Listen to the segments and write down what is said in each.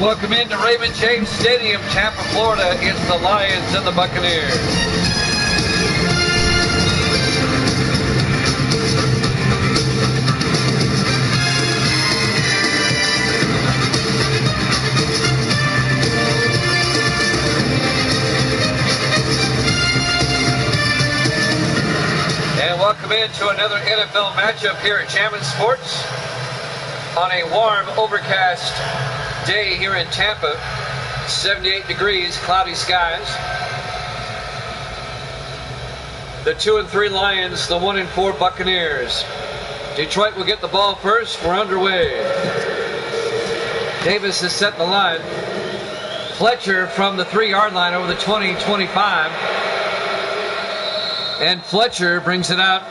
Welcome into Raymond James Stadium, Tampa, Florida. It's the Lions and the Buccaneers. And welcome into another NFL matchup here at Jammin' Sports on a warm, overcast day here in Tampa. 78 degrees, cloudy skies. The 2-3 Lions, the 1-4 Buccaneers. Detroit will get the ball first. We're underway. Davis has set the line. Fletcher from the 3-yard line over the 20-25. And Fletcher brings it out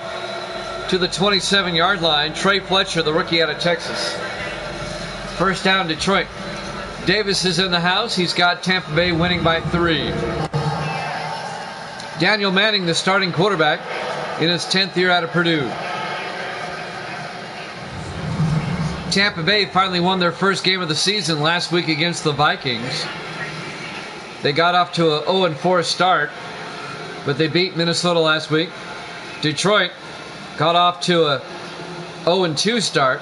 to the 27-yard line. Trey Fletcher, the rookie out of Texas. First down, Detroit. Davis is in the house. He's got Tampa Bay winning by 3. Daniel Manning, the starting quarterback, in his 10th year out of Purdue. Tampa Bay finally won their first game of the season last week against the Vikings. They got off to a 0-4 start, but they beat Minnesota last week. Detroit got off to a 0-2 start.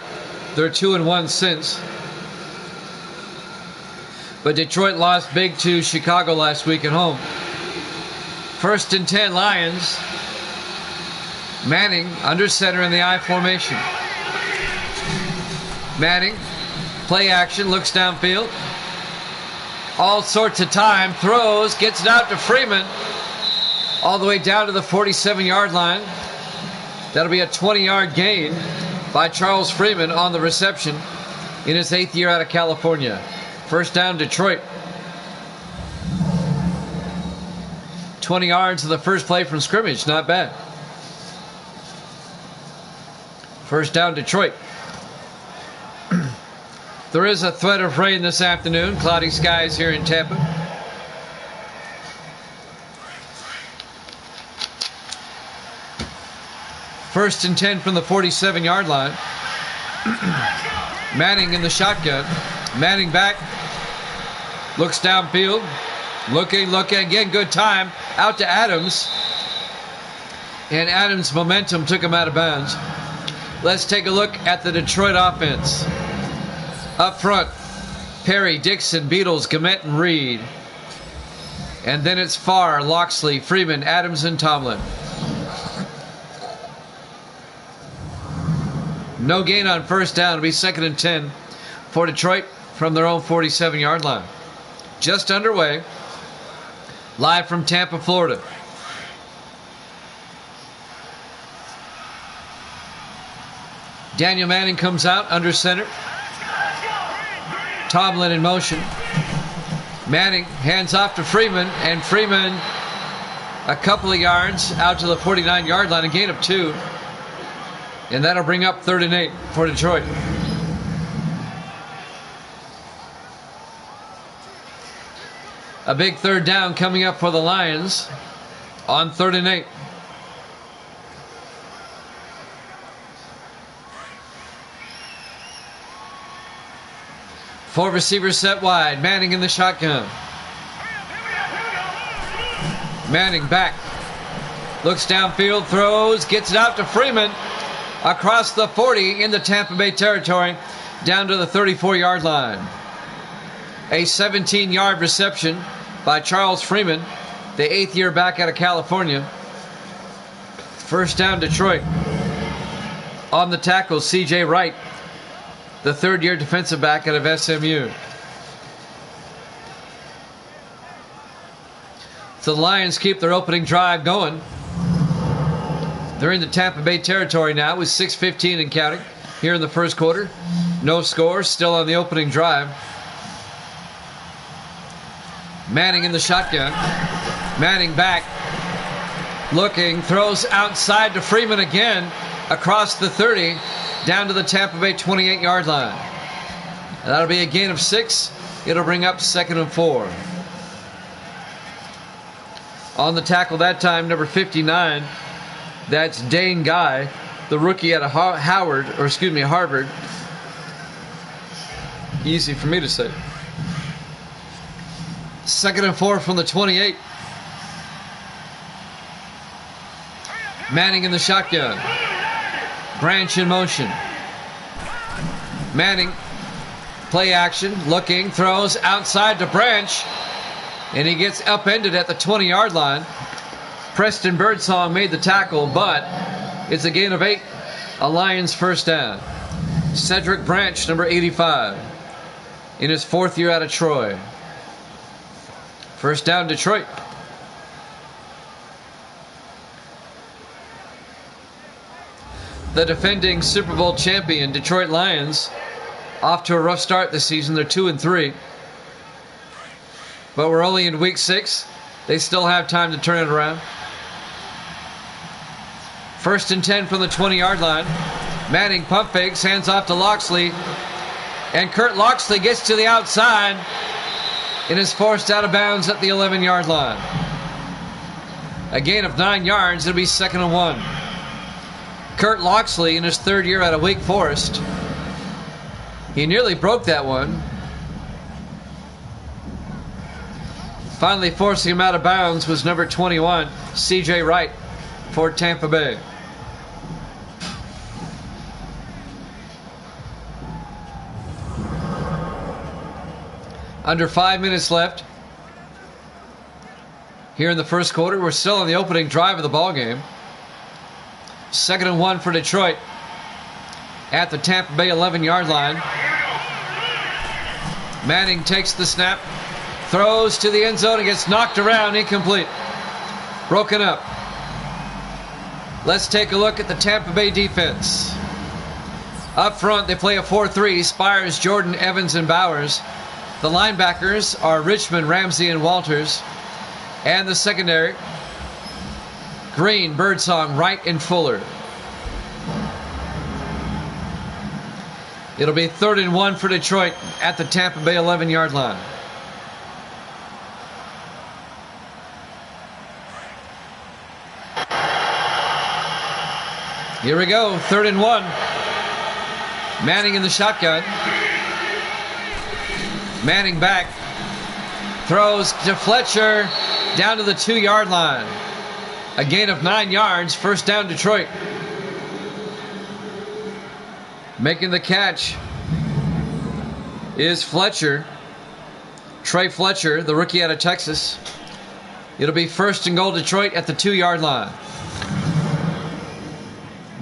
They're 2-1 since. But Detroit lost big to Chicago last week at home. First and 10 Lions. Manning under center in the I formation. Manning, play action, looks downfield. All sorts of time, throws, gets it out to Freeman. All the way down to the 47-yard line. That'll be a 20-yard gain by Charles Freeman on the reception in his 8th year out of California. First down, Detroit. 20 yards to the first play from scrimmage. Not bad. First down, Detroit. There is a threat of rain this afternoon. Cloudy skies here in Tampa. First and 10 from the 47-yard line. Manning in the shotgun. Manning back. Looks downfield. Looking again. Good time. Out to Adams. And Adams' momentum took him out of bounds. Let's take a look at the Detroit offense. Up front, Perry, Dixon, Beatles, Gamet, and Reed. And then it's Farr, Loxley, Freeman, Adams, and Tomlin. No gain on first down. It'll be 2nd and 10 for Detroit from their own 47-yard line. Just underway. Live from Tampa, Florida. Daniel Manning comes out under center. Tomlin in motion. Manning hands off to Freeman, and Freeman a couple of yards out to the 49-yard line, a gain of 2. And that'll bring up 3rd and 8 for Detroit. A big third down coming up for the Lions on 3rd and 8. Four receivers set wide. Manning in the shotgun. Manning back. Looks downfield, throws, gets it out to Freeman. Across the 40 in the Tampa Bay territory, down to the 34-yard line. A 17-yard reception by Charles Freeman, the 8th year back out of California. First down, Detroit. On the tackle, C.J. Wright, the 3rd-year defensive back out of SMU. So the Lions keep their opening drive going. They're in the Tampa Bay territory now with 6:15 and counting here in the first quarter. No score, still on the opening drive. Manning in the shotgun. Manning back. Looking, throws outside to Freeman again. Across the 30, down to the Tampa Bay 28-yard line. And that'll be a gain of 6. It'll bring up 2nd and 4. On the tackle that time, number 59. That's Dane Guy, the rookie out of Harvard. Easy for me to say. 2nd and 4 from the 28. Manning in the shotgun. Branch in motion. Manning, play action, looking, throws outside to Branch, and he gets upended at the 20-yard line. Preston Birdsong made the tackle, but it's a gain of 8. A Lions first down. Cedric Branch, number 85, in his 4th year out of Troy. First down, Detroit. The defending Super Bowl champion Detroit Lions off to a rough start this season. They're 2-3. But we're only in week 6. They still have time to turn it around. 1st and 10 from the 20-yard line. Manning pump fakes, hands off to Loxley. And Kurt Loxley gets to the outside and is forced out of bounds at the 11-yard line. A gain of 9 yards. It'll be 2nd and 1. Kurt Loxley in his 3rd year out of Wake Forest. He nearly broke that one. Finally forcing him out of bounds was number 21, C.J. Wright, for Tampa Bay. Under 5 minutes left here in the first quarter. We're still on the opening drive of the ball game. 2nd and 1 for Detroit at the Tampa Bay 11-yard line. Manning takes the snap, throws to the end zone and gets knocked around, incomplete. Broken up. Let's take a look at the Tampa Bay defense. Up front, they play a 4-3. Spires, Jordan, Evans, and Bowers. The linebackers are Richmond, Ramsey, and Walters. And the secondary, Green, Birdsong, Wright, and Fuller. It'll be 3rd and 1 for Detroit at the Tampa Bay 11-yard line. Here we go, 3rd and 1. Manning in the shotgun. Manning back. Throws to Fletcher down to the 2-yard line. A gain of 9 yards. First down, Detroit. Making the catch is Fletcher. Trey Fletcher, the rookie out of Texas. It'll be 1st and goal, Detroit at the 2-yard line.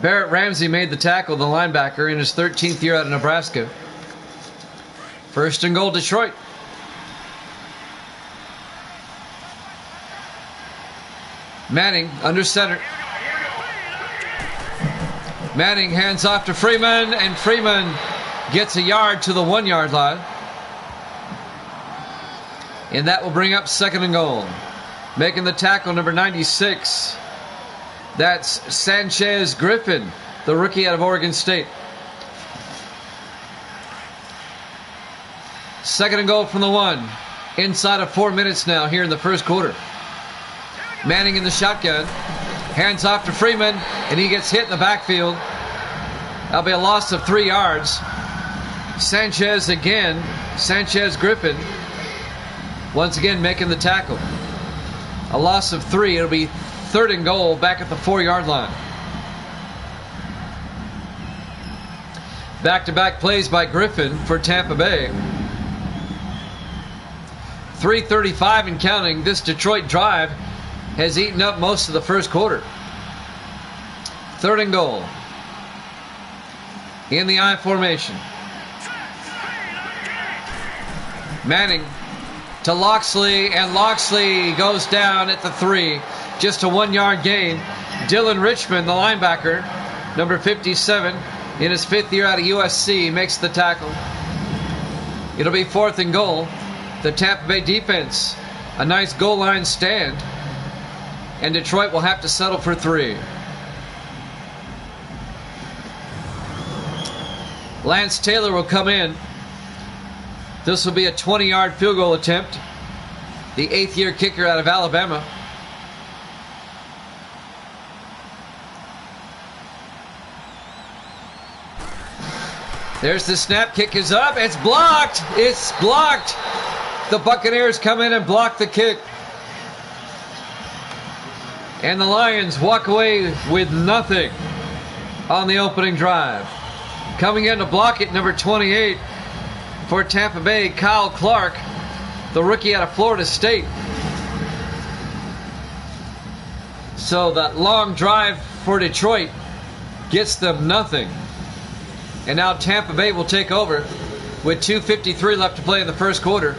Barrett Ramsey made the tackle, the linebacker, in his 13th year out of Nebraska. 1st and goal, Detroit. Manning under center. Manning hands off to Freeman, and Freeman gets a yard to the 1-yard line. And that will bring up 2nd and goal. Making the tackle, number 96. That's Sanchez Griffin, the rookie out of Oregon State. 2nd and goal from the 1. Inside of 4 minutes now here in the first quarter. Manning in the shotgun. Hands off to Freeman, and he gets hit in the backfield. That'll be a loss of 3 yards. Sanchez again. Sanchez Griffin once again making the tackle. A loss of 3. It'll be 3rd and goal back at the 4-yard line. Back-to-back plays by Griffin for Tampa Bay. 3:35 and counting. This Detroit drive has eaten up most of the first quarter. 3rd and goal. In the I formation. Manning to Loxley, and Loxley goes down at the 3. Just a 1-yard gain. Dylan Richmond, the linebacker, number 57, in his 5th year out of USC, makes the tackle. It'll be 4th and goal. The Tampa Bay defense, a nice goal line stand, and Detroit will have to settle for 3. Lance Taylor will come in. This will be a 20-yard field goal attempt. The 8th-year kicker out of Alabama. There's the snap. Kick is up. It's blocked. It's blocked. The Buccaneers come in and block the kick. And the Lions walk away with nothing on the opening drive. Coming in to block it, number 28 for Tampa Bay, Kyle Clark, the rookie out of Florida State. So that long drive for Detroit gets them nothing. And now Tampa Bay will take over with 2:53 left to play in the first quarter.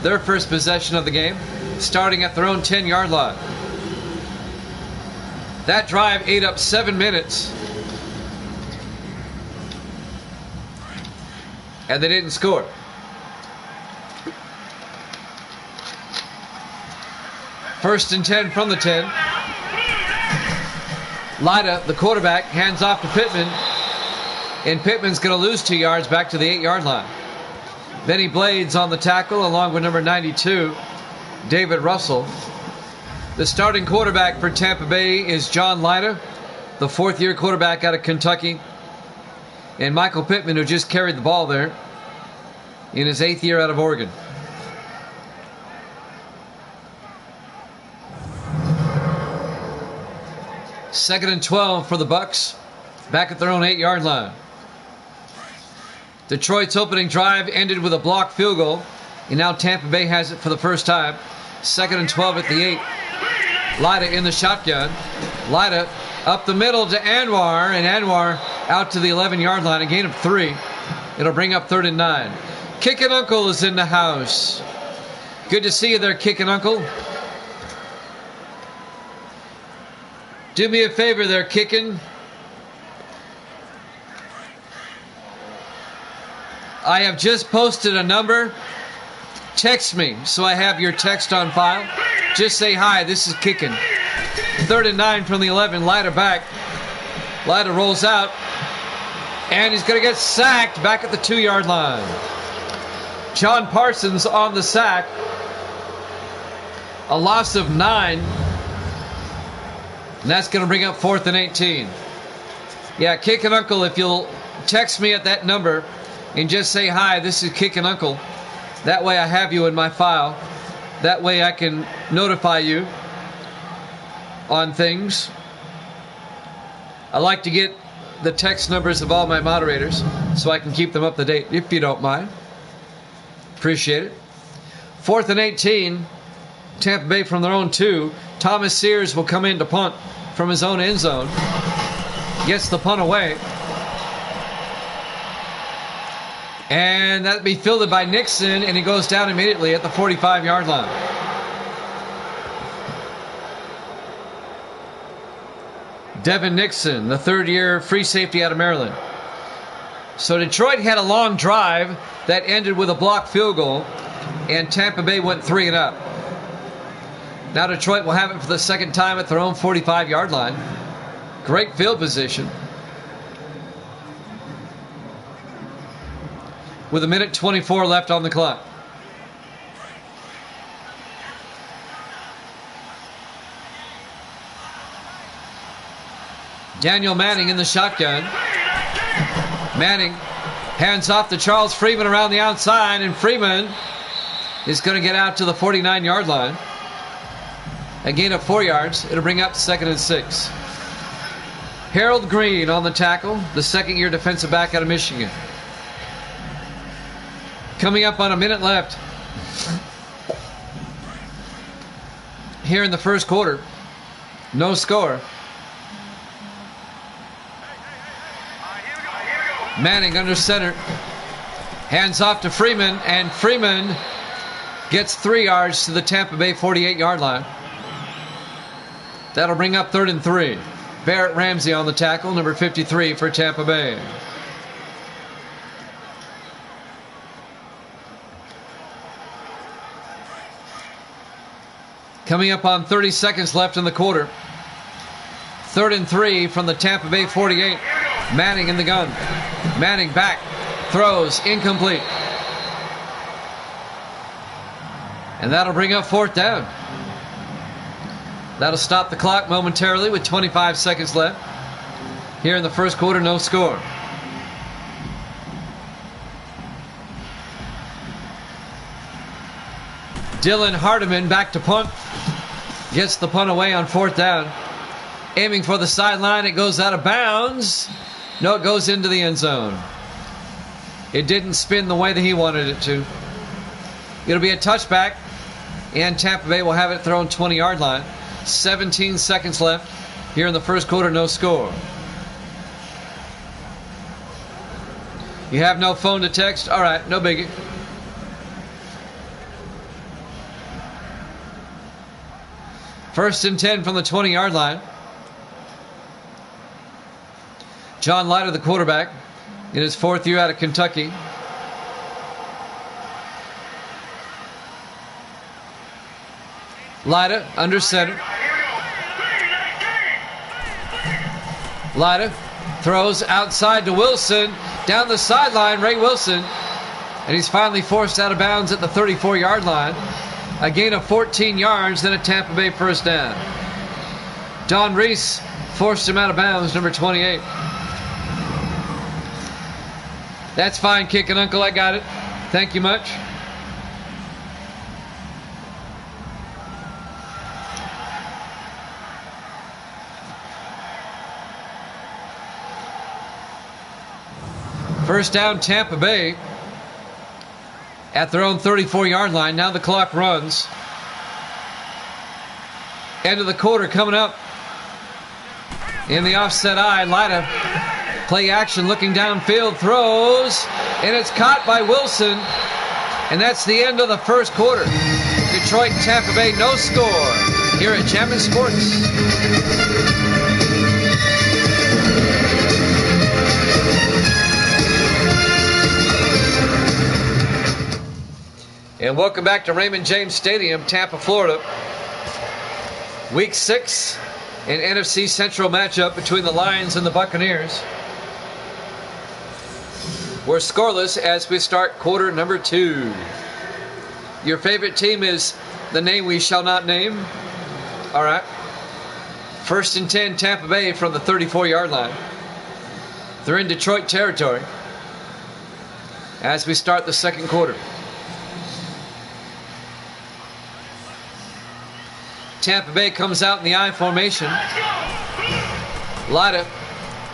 Their first possession of the game, starting at their own 10-yard line. That drive ate up 7 minutes. And they didn't score. First and 10 from the 10. Lida, the quarterback, hands off to Pittman. And Pittman's going to lose 2 yards back to the 8-yard line. Benny Blades on the tackle along with number 92, David Russell. The starting quarterback for Tampa Bay is John Lida, the fourth-year quarterback out of Kentucky. And Michael Pittman, who just carried the ball there in his 8th year out of Oregon. Second and 12 for the Bucs, back at their own 8-yard line. Detroit's opening drive ended with a blocked field goal, and now Tampa Bay has it for the first time. Second and 12 at the 8. Lida in the shotgun. Lida up the middle to Anwar, and Anwar out to the 11-yard line, a gain of 3. It'll bring up 3rd and 9. Kickin' Uncle is in the house. Good to see you there, Kickin' Uncle. Do me a favor there, Kickin'. I have just posted a number. Text me so I have your text on file. Just say hi, this is Kickin'. 3rd and 9 from the 11. Lida back. Lida rolls out. And he's going to get sacked back at the 2-yard line. John Parsons on the sack. A loss of 9. And that's going to bring up 4th and 18. Yeah, Kickin' Uncle, if you'll text me at that number and just say hi, this is Kickin' Uncle. That way I have you in my file. That way I can notify you on things. I like to get the text numbers of all my moderators so I can keep them up to date, if you don't mind. Appreciate it. 4th and 18. Tampa Bay from their own 2. Thomas Sears will come in to punt from his own end zone. Gets the punt away. And that'll be fielded by Nixon, and he goes down immediately at the 45-yard line. Devin Nixon, the third-year free safety out of Maryland. So Detroit had a long drive that ended with a blocked field goal, and Tampa Bay went 3 and up. Now Detroit will have it for the second time at their own 45-yard line. Great field position. With 1:24 left on the clock. Daniel Manning in the shotgun. Manning hands off to Charles Freeman around the outside, and Freeman is going to get out to the 49-yard line. A gain of 4 yards. It'll bring up 2nd and 6. Harold Green on the tackle, the second-year defensive back out of Michigan. Coming up on 1 minute left here in the first quarter. No score. Manning under center. Hands off to Freeman, and Freeman gets 3 yards to the Tampa Bay 48-yard line. That'll bring up 3rd and 3. Barrett Ramsey on the tackle, number 53 for Tampa Bay. Coming up on 30 seconds left in the quarter. 3rd and 3 from the Tampa Bay 48. Manning in the gun. Manning back. Throws. Incomplete. And that'll bring up 4th down. That'll stop the clock momentarily with 25 seconds left. Here in the first quarter, no score. Dylan Hardiman back to punt. Gets the punt away on 4th down. Aiming for the sideline. It goes out of bounds. No, it goes into the end zone. It didn't spin the way that he wanted it to. It'll be a touchback. And Tampa Bay will have it thrown 20-yard line. 17 seconds left here in the first quarter. No score. You have no phone to text? All right, no biggie. First and 10 from the 20-yard line. John Leiter, the quarterback, in his 4th year out of Kentucky. Leiter under center. Leiter throws outside to Wilson. Down the sideline, Ray Wilson. And he's finally forced out of bounds at the 34-yard line. A gain of 14 yards, then a Tampa Bay first down. Don Reese forced him out of bounds, number 28. That's fine kicking, Uncle. I got it. Thank you much. First down, Tampa Bay at their own 34-yard line. Now the clock runs. End of the quarter coming up. In the offset eye, Leiter, play action, looking downfield, throws, and it's caught by Wilson. And that's the end of the first quarter. Detroit and Tampa Bay, no score here at Jammin' Sports. And welcome back to Raymond James Stadium, Tampa, Florida. Week 6, an NFC Central matchup between the Lions and the Buccaneers. We're scoreless as we start quarter number 2. Your favorite team is the name we shall not name. All right. First and 10, Tampa Bay from the 34-yard line. They're in Detroit territory as we start the second quarter. Tampa Bay comes out in the I formation. Leiter,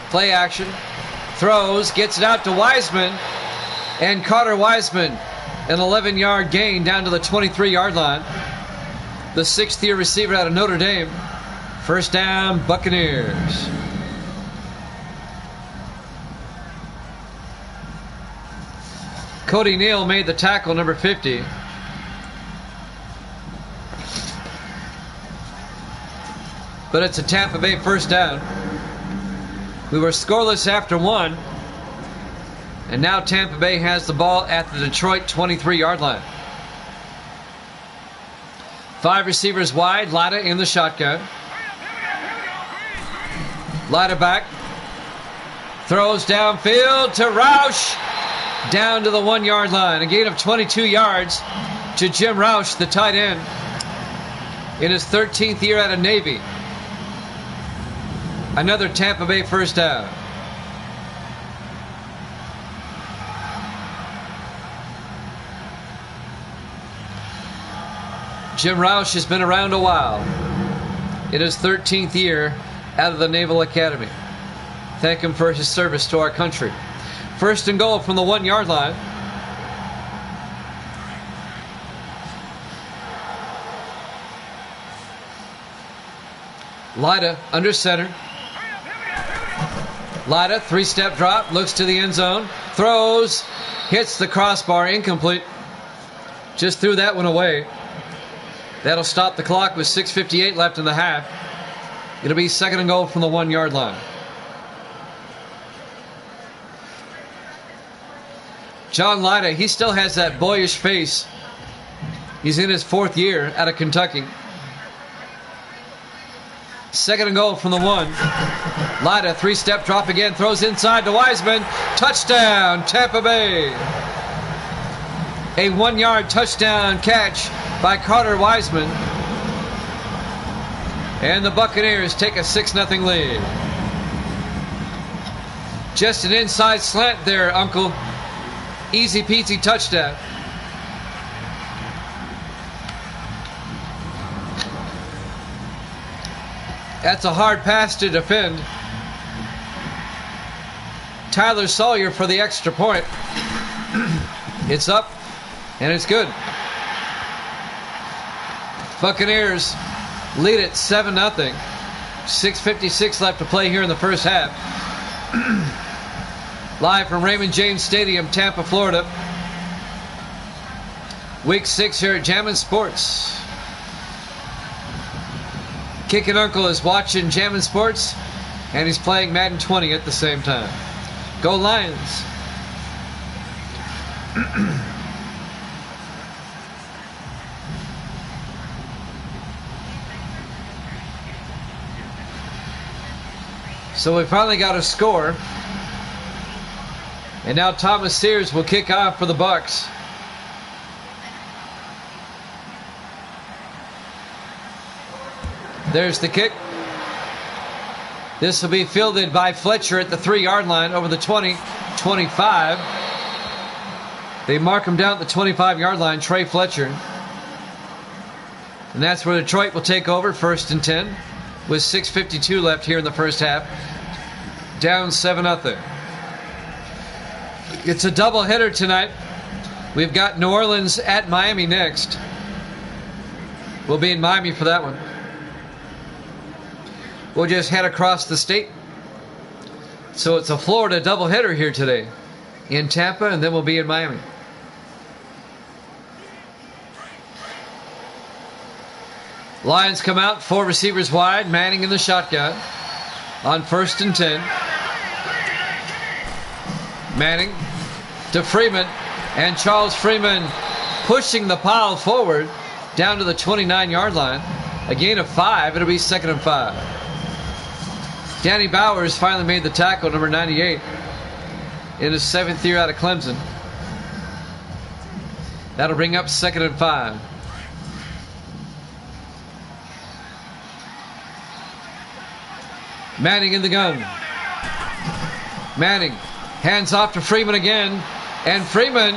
play action, throws, gets it out to Wiseman, and Carter Wiseman, an 11-yard gain down to the 23-yard line. The 6th-year receiver out of Notre Dame. First down, Buccaneers. Cody Neal made the tackle, number 50. But it's a Tampa Bay first down. We were scoreless after 1. And now Tampa Bay has the ball at the Detroit 23-yard line. 5 receivers wide, Leiter in the shotgun. Leiter back. Throws downfield to Roush. Down to the 1-yard line. A gain of 22 yards to Jim Roush, the tight end, in his 13th year out of Navy. Another Tampa Bay first down. Jim Roush has been around a while. In his 13th year out of the Naval Academy. Thank him for his service to our country. First and goal from the 1-yard line. Leiter under center. Leiter, 3-step drop, looks to the end zone, throws, hits the crossbar, incomplete. Just threw that one away. That'll stop the clock with 6:58 left in the half. It'll be second and goal from the 1-yard line. John Leiter, he still has that boyish face. He's in his 4th year out of Kentucky. Second and goal from the 1. Leiter, 3-step drop again, throws inside to Wiseman. Touchdown, Tampa Bay. A 1-yard touchdown catch by Carter Wiseman. And the Buccaneers take a 6-0 lead. Just an inside slant there, Uncle. Easy peasy touchdown. That's a hard pass to defend. Tyler Sawyer for the extra point. It's up, and it's good. Buccaneers lead it 7-0. 6:56 left to play here in the first half. Live from Raymond James Stadium, Tampa, Florida. Week 6 here at Jammin' Sports. Kickin' Uncle is watching Jammin' Sports, and he's playing Madden 20 at the same time. Go Lions! So we finally got a score. And now Thomas Sears will kick off for the Bucs. There's the kick. This will be fielded by Fletcher at the 3-yard line over the 20, 25. They mark him down at the 25-yard line, Trey Fletcher. And that's where Detroit will take over, 1st and 10, with 6:52 left here in the first half. Down 7-0. It's a doubleheader tonight. We've got New Orleans at Miami next. We'll be in Miami for that one. We'll just head across the state. So it's a Florida doubleheader here today in Tampa, and then we'll be in Miami. Lions come out, 4 receivers wide, Manning in the shotgun on 1st and 10. Manning to Freeman, and Charles Freeman pushing the pile forward down to the 29-yard line. A gain of 5. It'll be 2nd and 5. Danny Bowers finally made the tackle, number 98, in his 7th year out of Clemson. That'll bring up 2nd and 5. Manning in the gun. Manning hands off to Freeman again, and Freeman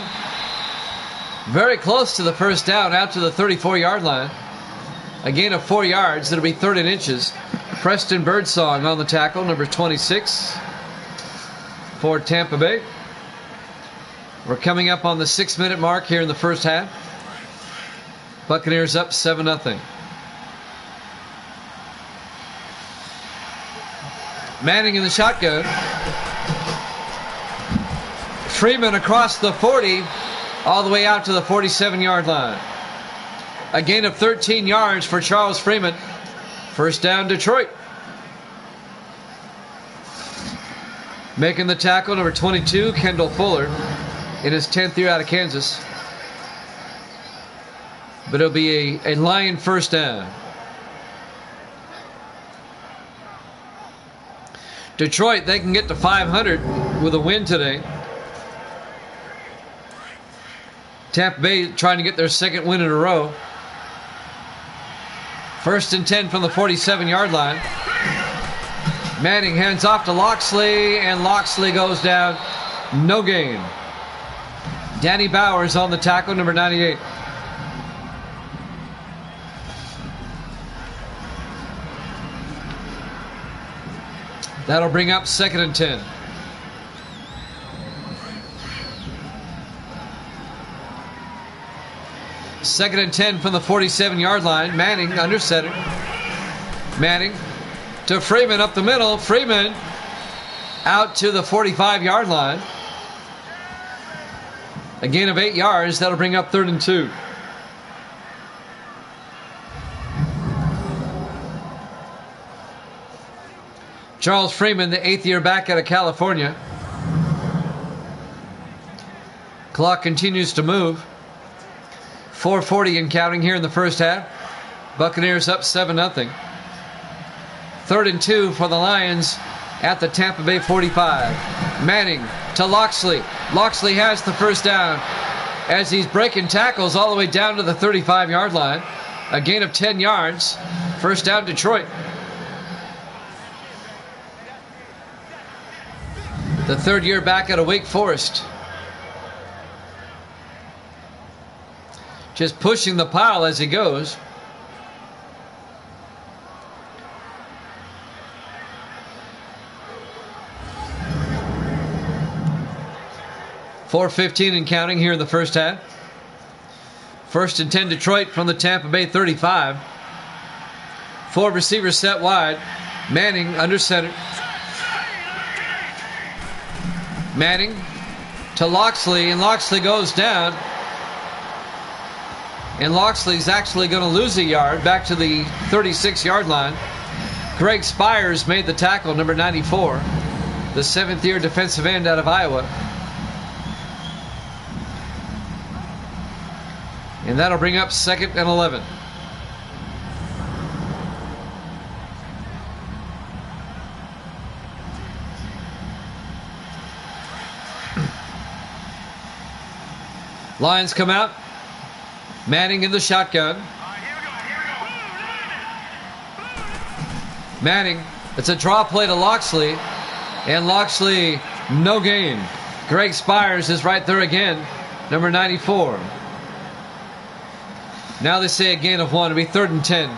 very close to the first down, out to the 34-yard line. A gain of 4 yards. It'll be 3rd and inches. Preston Birdsong on the tackle, number 26 for Tampa Bay. We're coming up on the 6-minute mark here in the first half. Buccaneers up 7-0. Manning in the shotgun. Freeman across the 40, all the way out to the 47-yard line. A gain of 13 yards for Charles Freeman. First down, Detroit. Making the tackle, number 22, Kendall Fuller, in his 10th year out of Kansas. But it'll be a Lion first down. Detroit, they can get to 500 with a win today. Tampa Bay trying to get their 2nd win in a row. 1st and 10 from the 47-yard line. Manning hands off to Loxley, and Loxley goes down. No gain. Danny Bowers on the tackle, number 98. That'll bring up 2nd and 10. Second and 10 from the 47-yard line. Manning under center. Manning to Freeman up the middle. Freeman out to the 45-yard line. A gain of 8 yards. That'll bring up 3rd and 2. Charles Freeman, the 8th year back out of California. Clock continues to move. 4:40 and counting here in the first half. Buccaneers up 7-0. 3rd and 2 for the Lions at the Tampa Bay 45. Manning to Loxley. Loxley has the first down as he's breaking tackles all the way down to the 35-yard line. A gain of 10 yards. First down, Detroit. The 3rd year back out of Wake Forest. Just pushing the pile as he goes. 4:15 and counting here in the first half. 1st and 10 Detroit from the Tampa Bay 35. 4 receivers set wide. Manning under center. Manning to Loxley, and Loxley goes down. And Loxley's actually going to lose a yard back to the 36-yard line. Greg Spires made the tackle, number 94, the 7th-year defensive end out of Iowa. And that'll bring up 2nd and 11. Lions come out. Manning in the shotgun. Manning, it's a draw play to Loxley. And Loxley, no gain. Greg Spires is right there again, number 94. Now they say a gain of 1. It'll be 3rd and 10.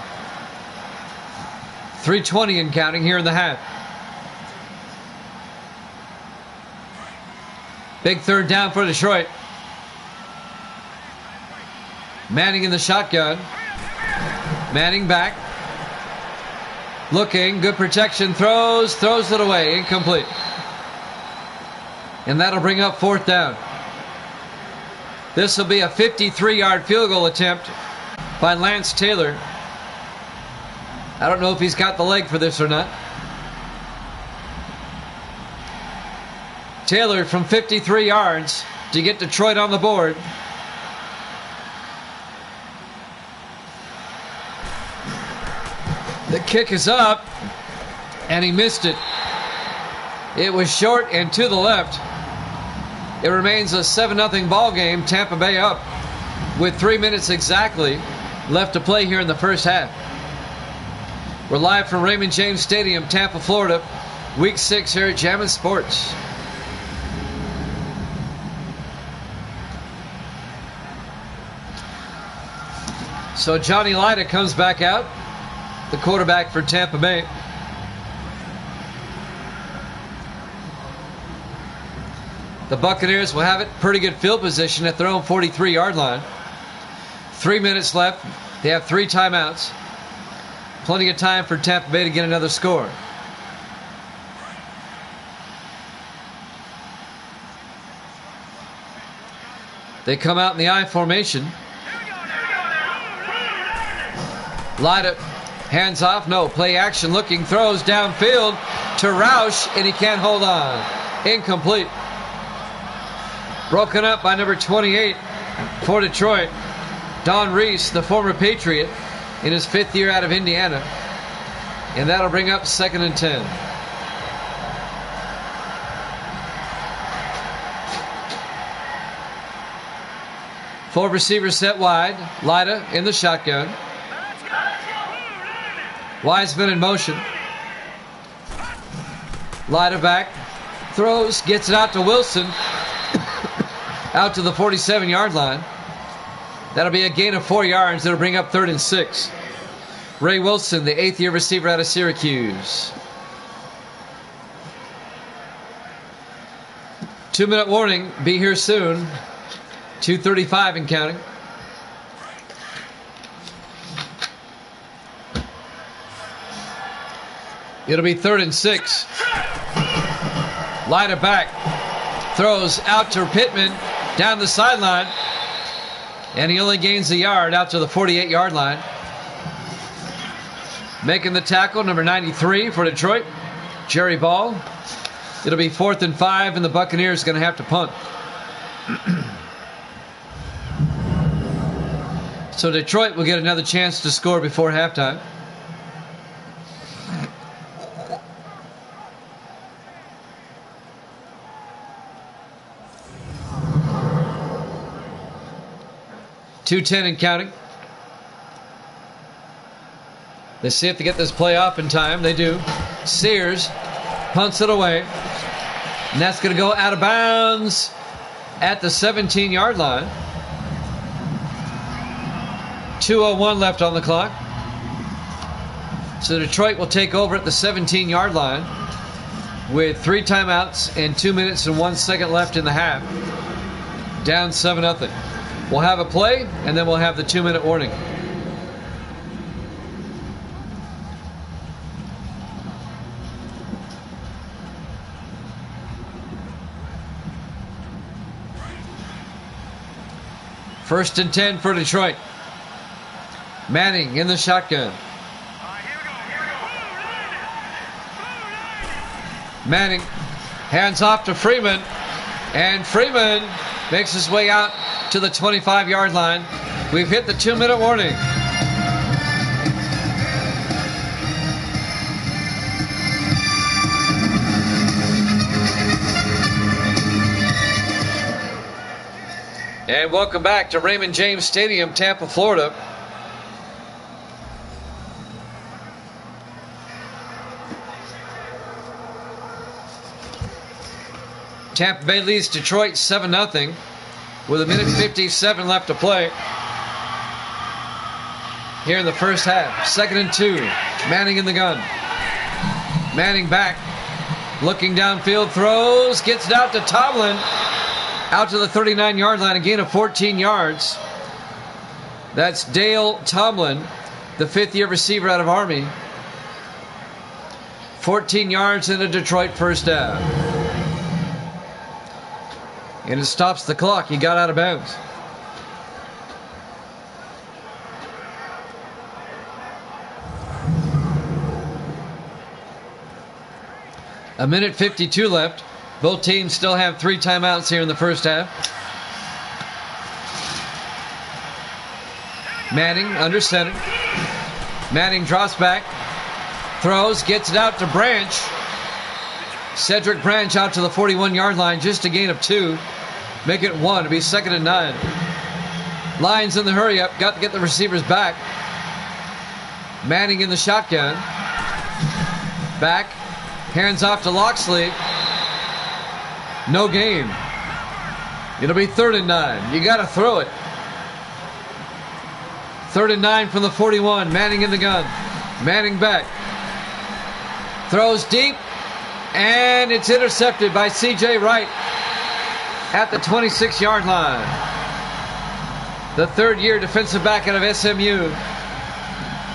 3:20 and counting here in the half. Big 3rd down for Detroit. Manning in the shotgun. Manning back. Looking, good protection, throws it away, incomplete. And that'll bring up 4th down. This will be a 53-yard field goal attempt by Lance Taylor. I don't know if he's got the leg for this or not. Taylor from 53 yards to get Detroit on the board. The kick is up, and he missed it. It was short and to the left. It remains a 7-0 ball game. Tampa Bay up with 3 minutes exactly left to play here in the first half. We're live from Raymond James Stadium, Tampa, Florida. Week 6 here at Jammin' Sports. So Johnny Lyda comes back out, the quarterback for Tampa Bay. The Buccaneers will have it pretty good field position at their own 43-yard line. 3 minutes left. They have 3 timeouts. Plenty of time for Tampa Bay to get another score. They come out in the I formation. Lyda, hands off, no, play action, looking, throws downfield to Roush, and he can't hold on. Incomplete. Broken up by number 28 for Detroit. Don Reese, the former Patriot, in his 5th year out of Indiana. And that'll bring up 2nd and 10. Four receivers set wide. Lyda in the shotgun. Wiseman in motion. Lyda back. Throws. Gets it out to Wilson. Out to the 47-yard line. That'll be a gain of 4 yards. That'll bring up 3rd and 6. Ray Wilson, the 8th-year receiver out of Syracuse. 2-minute warning. Be here soon. 2:35 and counting. It'll be 3rd and 6. Lyda back. Throws out to Pittman. Down the sideline. And he only gains a yard out to the 48-yard line. Making the tackle, number 93 for Detroit, Jerry Ball. It'll be 4th and 5, and the Buccaneers are going to have to punt. So Detroit will get another chance to score before halftime. .210 and counting. They see if they get this play off in time. They do. Sears punts it away. And that's going to go out of bounds at the 17-yard line. 2:01 left on the clock. So Detroit will take over at the 17-yard line with 3 timeouts and 2 minutes and 1 second left in the half. Down 7-0. We'll have a play, and then we'll have the 2-minute warning. First and 10 for Detroit. Manning in the shotgun. Manning hands off to Freeman, and Freeman makes his way out to the 25-yard line. We've hit the 2-minute warning. And welcome back to Raymond James Stadium, Tampa, Florida. Tampa Bay leads Detroit 7-0 with 1:57 left to play here in the first half. 2nd and 2. Manning in the gun. Manning back. Looking downfield. Throws. Gets it out to Tomlin. Out to the 39-yard line. A gain of 14 yards. That's Dale Tomlin, the fifth-year receiver out of Army. 14 yards in a Detroit first down. And it stops the clock. He got out of bounds. A minute 52 left. Both teams still have 3 timeouts here in the first half. Manning under center. Manning drops back. Throws. Gets it out to Branch. Cedric Branch out to the 41-yard line. Just a gain of 2. Make it 1. It'll be 2nd and 9. Lions in the hurry up. Got to get the receivers back. Manning in the shotgun. Back. Hands off to Loxley. No gain. It'll be 3rd and 9. You got to throw it. 3rd and 9 from the 41. Manning in the gun. Manning back. Throws deep. And it's intercepted by C.J. Wright at the 26-yard line. The third-year defensive back out of SMU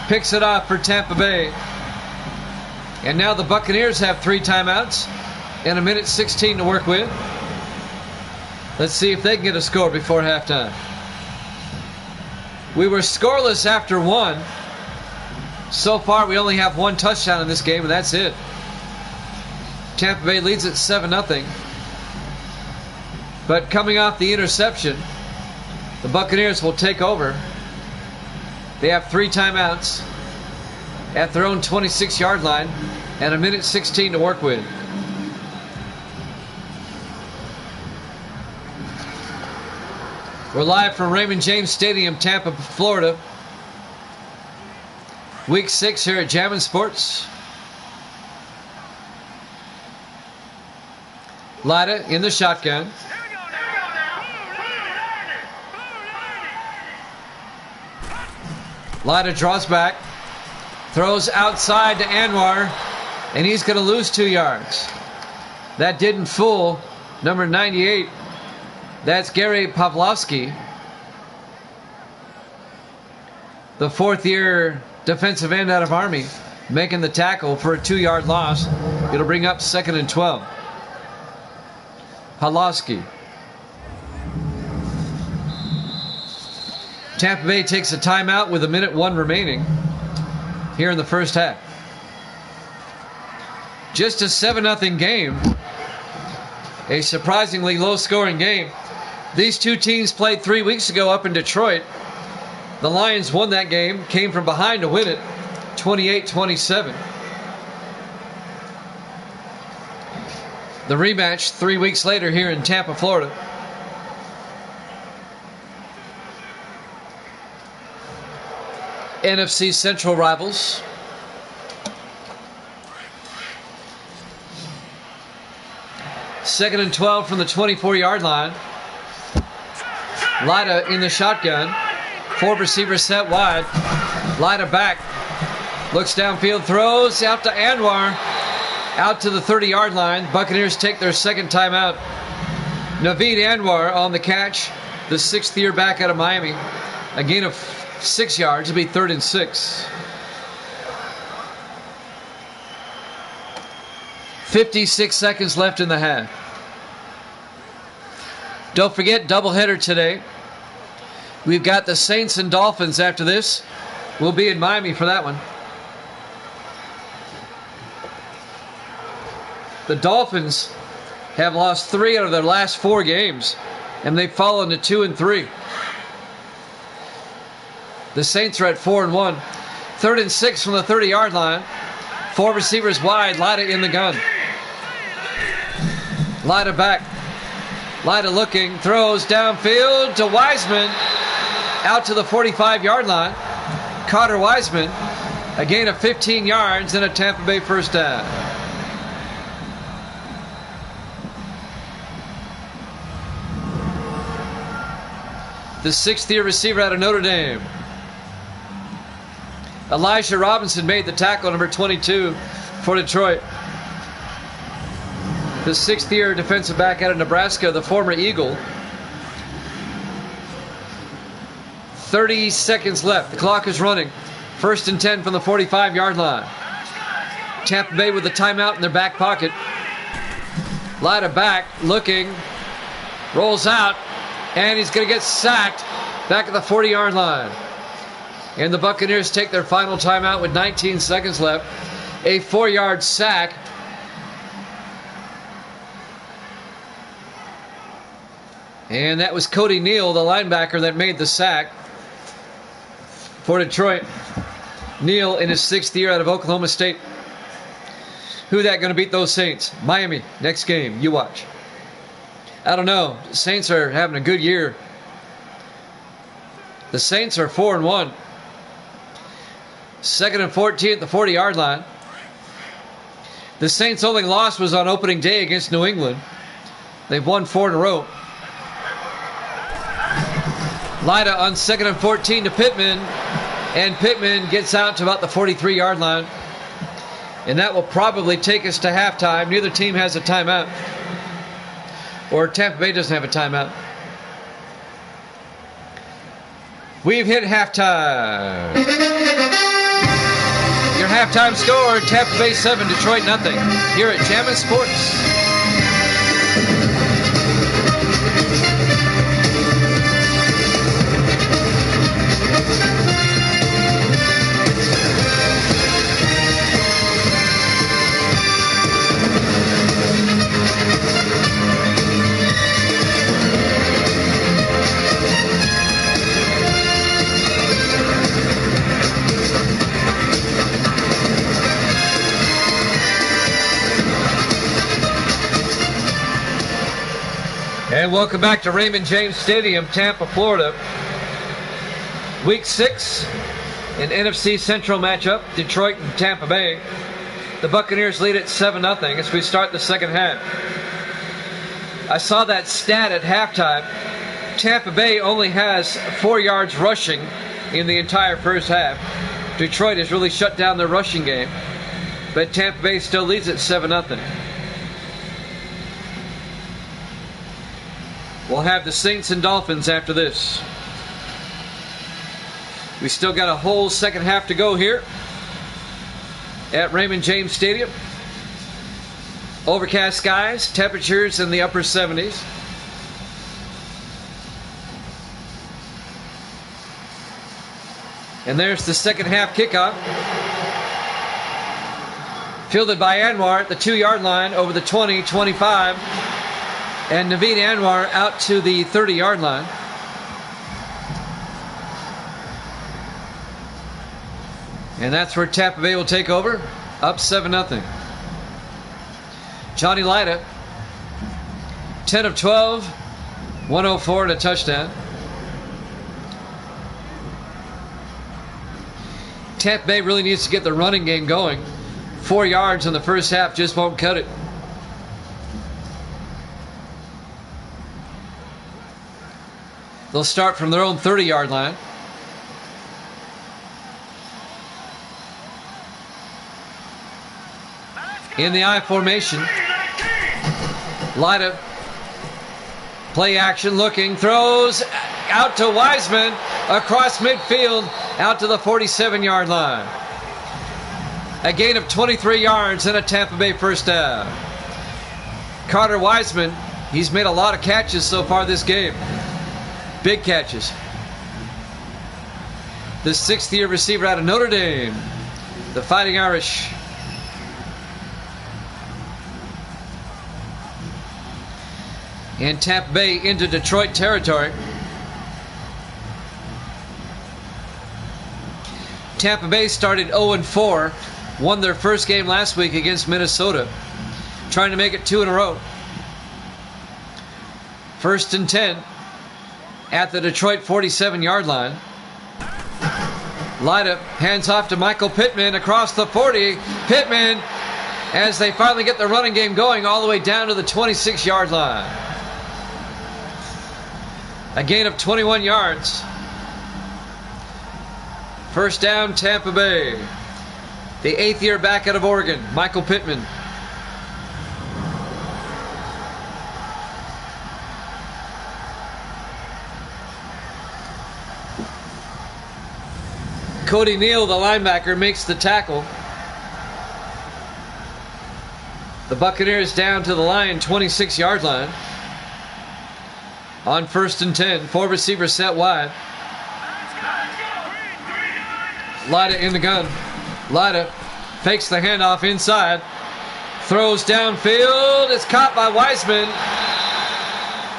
picks it off for Tampa Bay. And now the Buccaneers have 3 timeouts and 1:16 to work with. Let's see if they can get a score before halftime. We were scoreless after 1. So far, we only have 1 touchdown in this game, and that's it. Tampa Bay leads at 7-0. But coming off the interception, the Buccaneers will take over. They have 3 timeouts at their own 26-yard line and 1:16 to work with. We're live from Raymond James Stadium, Tampa, Florida. Week 6 here at Jammin' Sports. Lida in the shotgun. Lida draws back. Throws outside to Anwar. And he's going to lose 2 yards. That didn't fool number 98. That's Gary Pavlovsky, the 4th-year defensive end out of Army, making the tackle for a 2-yard loss. It'll bring up 2nd and 12. Pavlovsky. Tampa Bay takes a timeout with 1:01 remaining here in the first half. Just a 7-0 game. A surprisingly low-scoring game. These two teams played 3 weeks ago up in Detroit. The Lions won that game, came from behind to win it, 28-27. The rematch 3 weeks later here in Tampa, Florida. NFC Central rivals. Second and 12 from the 24-yard line. Lida in the shotgun. 4 receivers set wide. Lida back. Looks downfield, throws out to Anwar. Out to the 30-yard line. Buccaneers take their second timeout. Naveed Anwar on the catch, the 6th-year back out of Miami. A gain of 6 yards. It'll be 3rd and 6. 56 seconds left in the half. Don't forget, doubleheader today. We've got the Saints and Dolphins after this. We'll be in Miami for that one. The Dolphins have lost 3 out of their last 4 games, and they've fallen to 2 and 3. The Saints are at 4 and 1. 3rd and 6 from the 30-yard line. 4 receivers wide. Lida in the gun. Lida back. Lida looking, throws downfield to Wiseman, out to the 45-yard line. Carter Wiseman, a gain of 15 yards and a Tampa Bay first down. The 6th-year receiver out of Notre Dame. Elijah Robinson made the tackle, number 22 for Detroit. The 6th-year defensive back out of Nebraska, the former Eagle. 30 seconds left. The clock is running. 1st and 10 from the 45-yard line. Tampa Bay with the timeout in their back pocket. Lida back, looking, rolls out, and he's going to get sacked back at the 40-yard line. And the Buccaneers take their final timeout with 19 seconds left. A 4-yard sack. And that was Cody Neal, the linebacker, that made the sack for Detroit. Neal in his 6th year out of Oklahoma State. Who that going to beat those Saints? Miami, next game. You watch. I don't know. The Saints are having a good year. The Saints are 4 and 1. 2nd and 14 at the 40-yard line. The Saints' only loss was on opening day against New England. They've won 4 in a row. Lida on 2nd and 14 to Pittman, and Pittman gets out to about the 43-yard line. And that will probably take us to halftime. Neither team has a timeout. Or Tampa Bay doesn't have a timeout. We've hit halftime. Your halftime score, Tampa Bay 7, Detroit nothing. Here at Jammin' Sports. And welcome back to Raymond James Stadium, Tampa, Florida. Week 6, an NFC Central matchup, Detroit and Tampa Bay. The Buccaneers lead at 7-0 as we start the second half. I saw that stat at halftime. Tampa Bay only has 4 yards rushing in the entire first half. Detroit has really shut down their rushing game, but Tampa Bay still leads at 7-0. We'll have the Saints and Dolphins after this. We still got a whole second half to go here at Raymond James Stadium. Overcast skies, temperatures in the upper 70s. And there's the second half kickoff. Fielded by Anwar at the 2-yard line over the 20, 25. And Naveed Anwar out to the 30-yard line. And that's where Tampa Bay will take over, up 7-0. Johnny Lida, 10 of 12, 104 and a touchdown. Tampa Bay really needs to get the running game going. 4 yards in the first half just won't cut it. They'll start from their own 30-yard line. In the I formation, Lida Play action, looking, throws out to Wiseman, across midfield, out to the 47-yard line. A gain of 23 yards and a Tampa Bay first down. Carter Wiseman, he's made a lot of catches so far this game. Big catches. The 6th-year receiver out of Notre Dame, the Fighting Irish. And Tampa Bay into Detroit territory. Tampa Bay started 0-4, won their first game last week against Minnesota, trying to make it 2 in a row. 1st and 10 at the Detroit 47-yard line. Lida hands off to Michael Pittman across the 40. Pittman, as they finally get the running game going, all the way down to the 26-yard line. A gain of 21 yards. First down, Tampa Bay. The 8th-year back out of Oregon, Michael Pittman. Cody Neal, the linebacker, makes the tackle. The Buccaneers down to the line, 26-yard line. On 1st and 10, 4 receivers set wide. Lida in the gun. Lida fakes the handoff inside. Throws downfield. It's caught by Wiseman.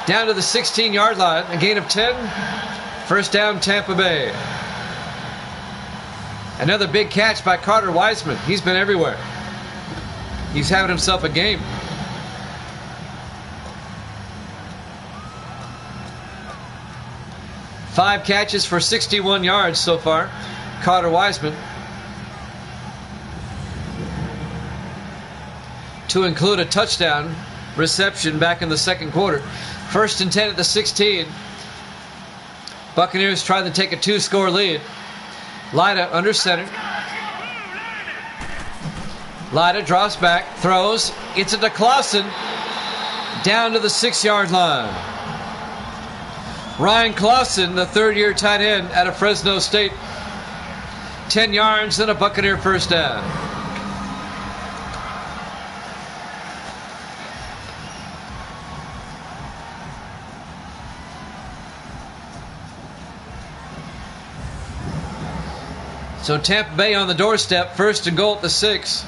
Down to the 16-yard line. A gain of 10. First down, Tampa Bay. Another big catch by Carter Wiseman. He's been everywhere. He's having himself a game. Five catches for 61 yards so far. Carter Wiseman. To include a touchdown reception back in the second quarter. 1st and 10 at the 16. Buccaneers trying to take a 2-score lead. Lida under center. Lida drops back, throws. It's to Clausen. Down to the 6-yard line. Ryan Clausen, the 3rd-year tight end out of Fresno State. 10 yards and a Buccaneer first down. So Tampa Bay on the doorstep, 1st and goal at the 6.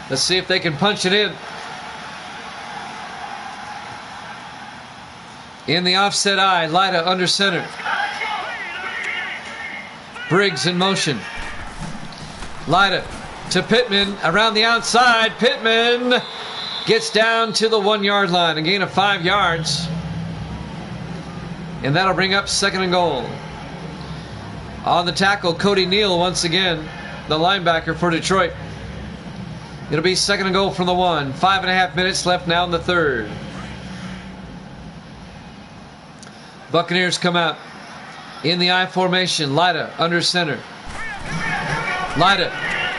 Let's see if they can punch it in. In the offset eye, Lida under center. Briggs in motion. Lida to Pittman around the outside. Pittman gets down to the 1-yard line. A gain of 5 yards. And that'll bring up 2nd and goal. On the tackle, Cody Neal once again, the linebacker for Detroit. It'll be 2nd and goal from the 1. 5.5 minutes left now in the 3rd. Buccaneers come out in the I formation. Lida under center. Lida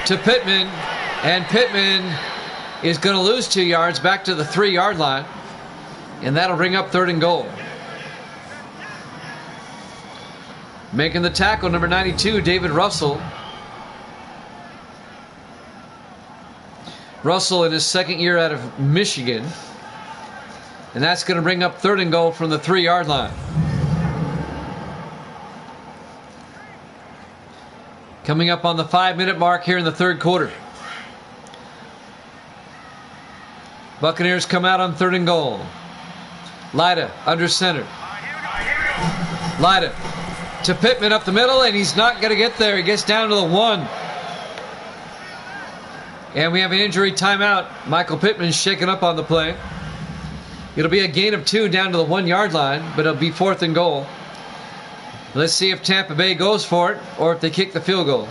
to Pittman. And Pittman is going to lose 2 yards back to the 3-yard line. And that'll bring up 3rd and goal. Making the tackle, number 92, David Russell. Russell in his 2nd year out of Michigan. And that's going to bring up 3rd and goal from the 3-yard line. Coming up on the 5-minute mark here in the 3rd quarter. Buccaneers come out on 3rd and goal. Lida under center. Lida to Pittman up the middle, and he's not going to get there. He gets down to the 1. And we have an injury timeout. Michael Pittman shaken up on the play. It'll be a gain of 2 down to the 1-yard line, but it'll be 4th and goal. Let's see if Tampa Bay goes for it or if they kick the field goal.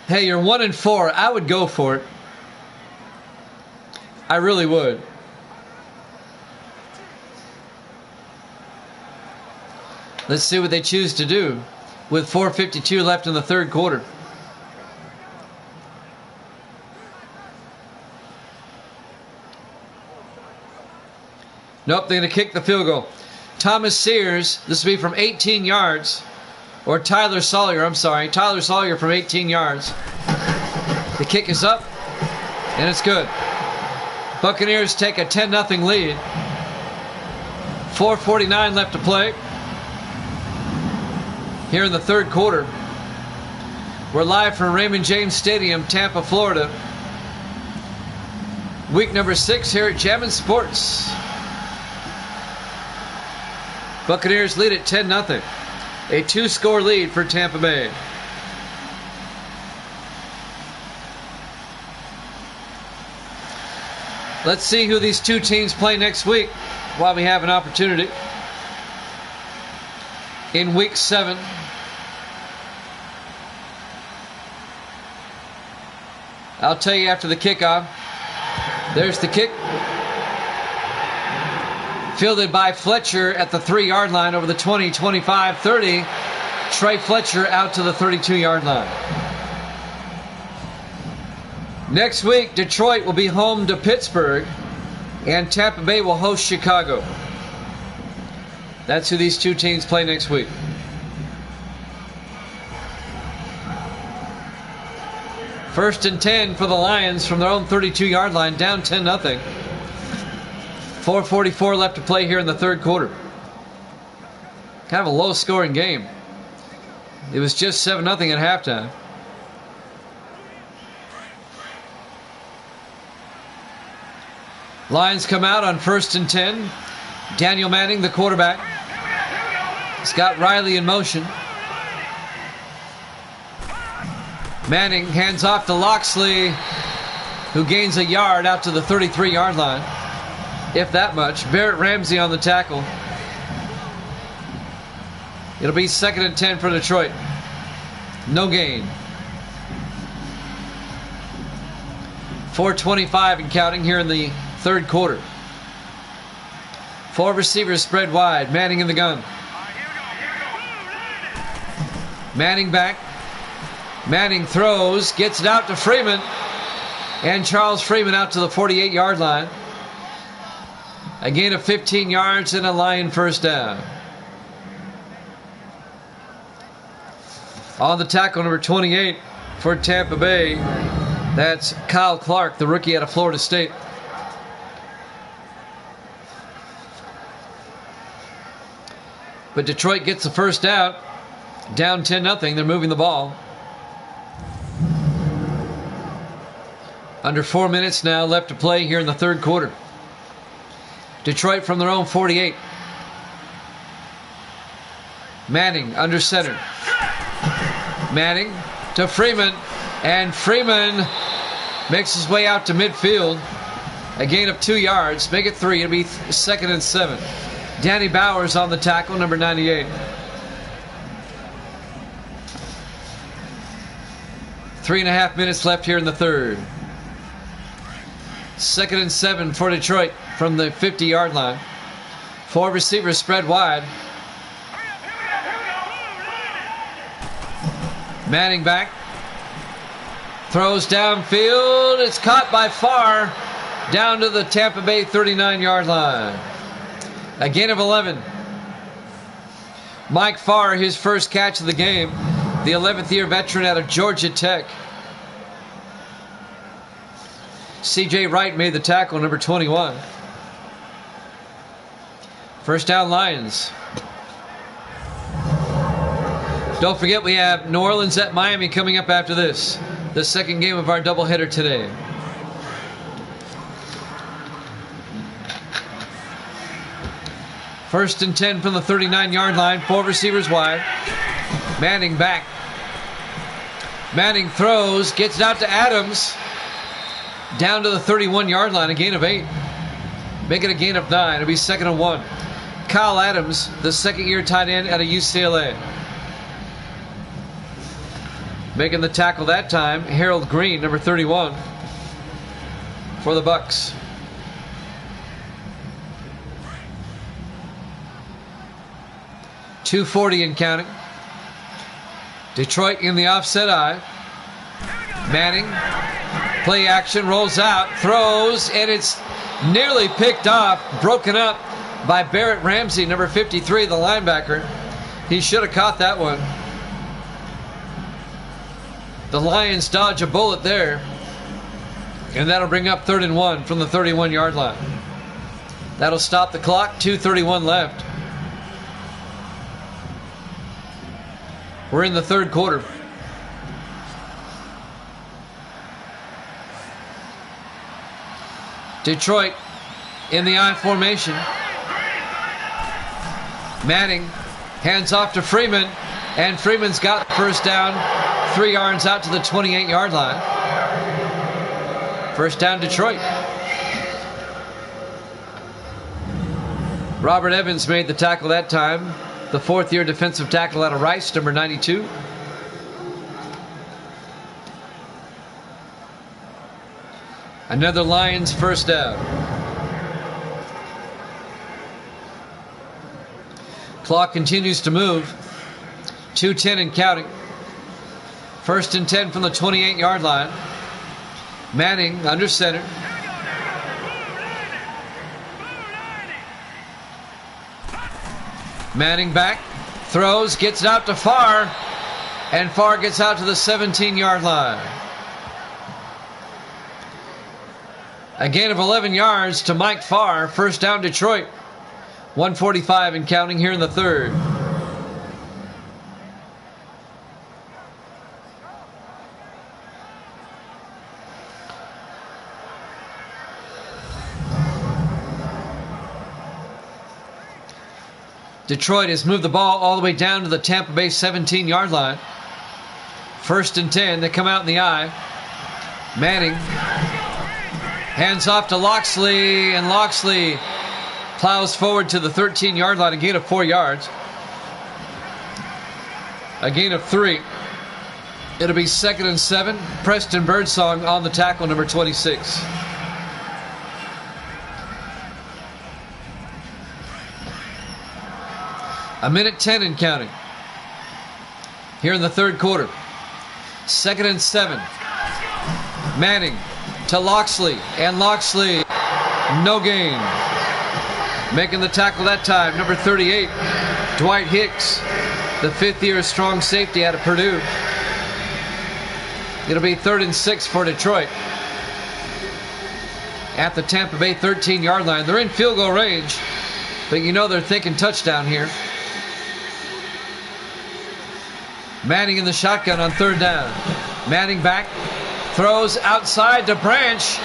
Hey, you're 1-4. I would go for it. I really would. Let's see what they choose to do with 4:52 left in the 3rd quarter. Nope, they're going to kick the field goal. Thomas Sears, this will be from 18 yards. Or Tyler Sawyer, I'm sorry. Tyler Sawyer from 18 yards. The kick is up, and it's good. Buccaneers take a 10-0 lead. 4:49 left to play here in the third quarter. We're live from Raymond James Stadium, Tampa, Florida. Week number 6 here at Jammin' Sports. Buccaneers lead at 10-0. A 2-score lead for Tampa Bay. Let's see who these two teams play next week while we have an opportunity. In week 7, I'll tell you after the kickoff. There's the kick. Fielded by Fletcher at the 3-yard line over the 20, 25, 30. Trey Fletcher out to the 32-yard line. Next week, Detroit will be home to Pittsburgh, and Tampa Bay will host Chicago. That's who these two teams play next week. First and 10 for the Lions from their own 32-yard line, down 10-0. 4:44 left to play here in the third quarter. Kind of a low-scoring game. It was just 7-0 at halftime. Lions come out on first and 10. Daniel Manning, the quarterback. He's got Riley in motion. Manning hands off to Loxley, who gains a yard out to the 33-yard line. If that much. Barrett Ramsey on the tackle. It'll be 2nd and 10 for Detroit. No gain. 4:25 and counting here in the third quarter. 4 receivers spread wide. Manning in the gun. Manning back. Manning throws. Gets it out to Freeman. And Charles Freeman out to the 48-yard line. A gain of 15 yards and a Lion first down. On the tackle, number 28 for Tampa Bay. That's Kyle Clark, the rookie out of Florida State. But Detroit gets the first out. Down 10-0. They're moving the ball. Under 4 minutes now left to play here in the third quarter. Detroit from their own 48. Manning under center. Manning to Freeman. And Freeman makes his way out to midfield. A gain of 2 yards. Make it 3. It'll be 2nd and 7. Danny Bowers on the tackle, number 98. 3.5 minutes left here in the third. 2nd and 7 for Detroit from the 50-yard line. 4 receivers spread wide. Manning back. Throws downfield. It's caught by Farr down to the Tampa Bay 39-yard line. A gain of 11. Mike Farr, his first catch of the game. The 11th-year veteran out of Georgia Tech. C.J. Wright made the tackle, number 21. First down, Lions. Don't forget we have New Orleans at Miami coming up after this. The second game of our doubleheader today. First and 10 from the 39-yard line. 4 receivers wide. Manning back. Manning throws. Gets it out to Adams. Down to the 31-yard line. A gain of 8. Make it a gain of 9. It'll be 2nd and 1. Kyle Adams, the second-year tight end out of UCLA. Making the tackle that time, Harold Green, number 31, for the Bucs. .240 and counting. Detroit in the offset eye. Manning, play action, rolls out, throws, and it's nearly picked off, broken up by Barrett Ramsey, number 53, the linebacker. He should have caught that one. The Lions dodge a bullet there. And that'll bring up 3rd and 1 from the 31-yard line. That'll stop the clock. 2:31 left. We're in the third quarter. Detroit in the I formation. Manning hands off to Freeman, and Freeman's got the first down, 3 yards out to the 28-yard line. First down, Detroit. Robert Evans made the tackle that time. The fourth-year defensive tackle out of Rice, number 92. Another Lions first down. Clock continues to move. 2:10 and counting. 1st and 10 from the 28-yard line. Manning under center. Manning back, throws, gets it out to Farr, and Farr gets out to the 17-yard line. A gain of 11 yards to Mike Farr. First down, Detroit. 1:45 and counting here in the third. Detroit has moved the ball all the way down to the Tampa Bay 17-yard line. 1st and 10. They come out in the I. Manning hands off to Loxley, and Loxley plows forward to the 13-yard line. A gain of 4 yards. A gain of 3. It'll be 2nd and 7. Preston Birdsong on the tackle, number 26. A minute 10 and counting. Here in the third quarter. 2nd and 7. Manning to Loxley, and Loxley, no gain. Making the tackle that time, number 38, Dwight Hicks, the 5th-year strong safety out of Purdue. It'll be 3rd and 6 for Detroit. At the Tampa Bay 13-yard line. They're in field goal range, but you know they're thinking touchdown here. Manning in the shotgun on 3rd down. Manning back, throws outside to Branch,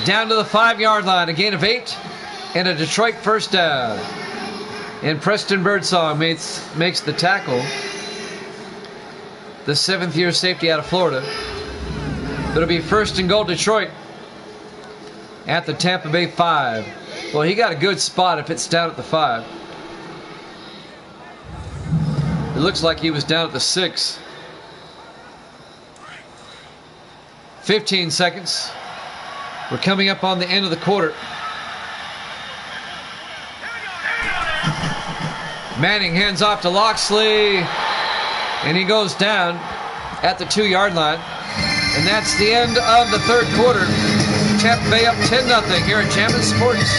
down to the 5-yard line. A gain of 8 and a Detroit first down. And Preston Birdsong makes the tackle. The 7th-year safety out of Florida. It'll be 1st and goal, Detroit, at the Tampa Bay 5. Well, he got a good spot if it's down at the 5. It looks like he was down at the 6. 15 seconds. We're coming up on the end of the quarter. Manning hands off to Loxley, and he goes down at the 2-yard line. And that's the end of the third quarter. Tampa Bay up 10-0 here at Jammin' Sports.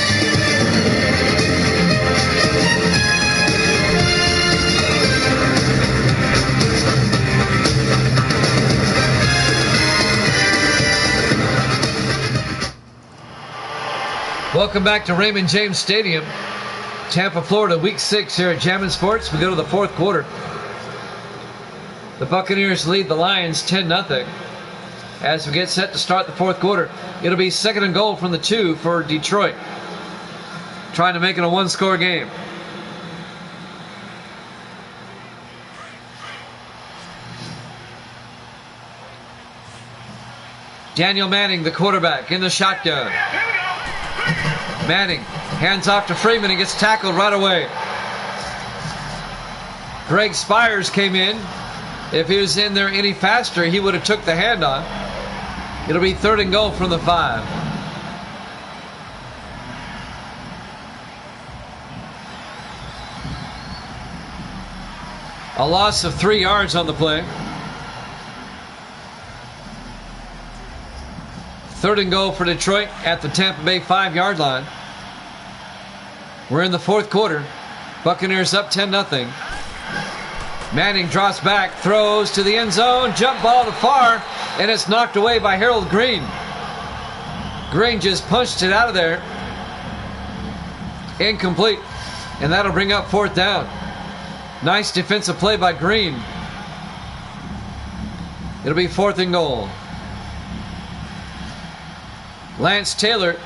Welcome back to Raymond James Stadium, Tampa, Florida, Week 6 here at Jammin' Sports. We go to the fourth quarter. The Buccaneers lead the Lions 10-0 as we get set to start the fourth quarter. It'll be 2nd and goal from the 2 for Detroit, trying to make it a one-score game. Daniel Manning, the quarterback, in the shotgun. Manning hands off to Freeman and gets tackled right away. Greg Spires came in. If he was in there any faster, he would have took the handoff. It'll be 3rd and goal from the 5. A loss of 3 yards on the play. 3rd and goal for Detroit at the Tampa Bay 5-yard line. We're in the fourth quarter. Buccaneers up 10-0. Manning drops back, throws to the end zone, jump ball to far, and it's knocked away by Harold Green. Green just punched it out of there. Incomplete. And that'll bring up fourth down. Nice defensive play by Green. It'll be 4th and goal. Lance Taylor,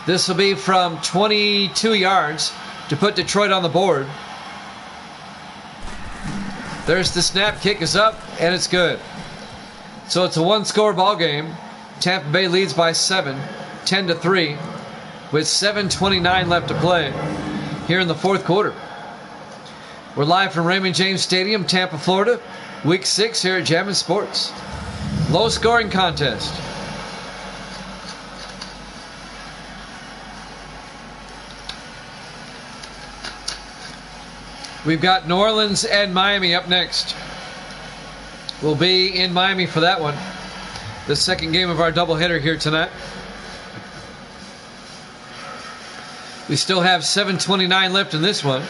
this will be from 22 yards to put Detroit on the board. There's the snap, kick is up, and it's good. So it's a one-score ball game. Tampa Bay leads by 7, 10-3, with 7:29 left to play here in the fourth quarter. We're live from Raymond James Stadium, Tampa, Florida. Week 6 here at Jammin' Sports. Low-scoring contest. We've got New Orleans and Miami up next. We'll be in Miami for that one. The second game of our doubleheader here tonight. We still have 7:29 left in this one.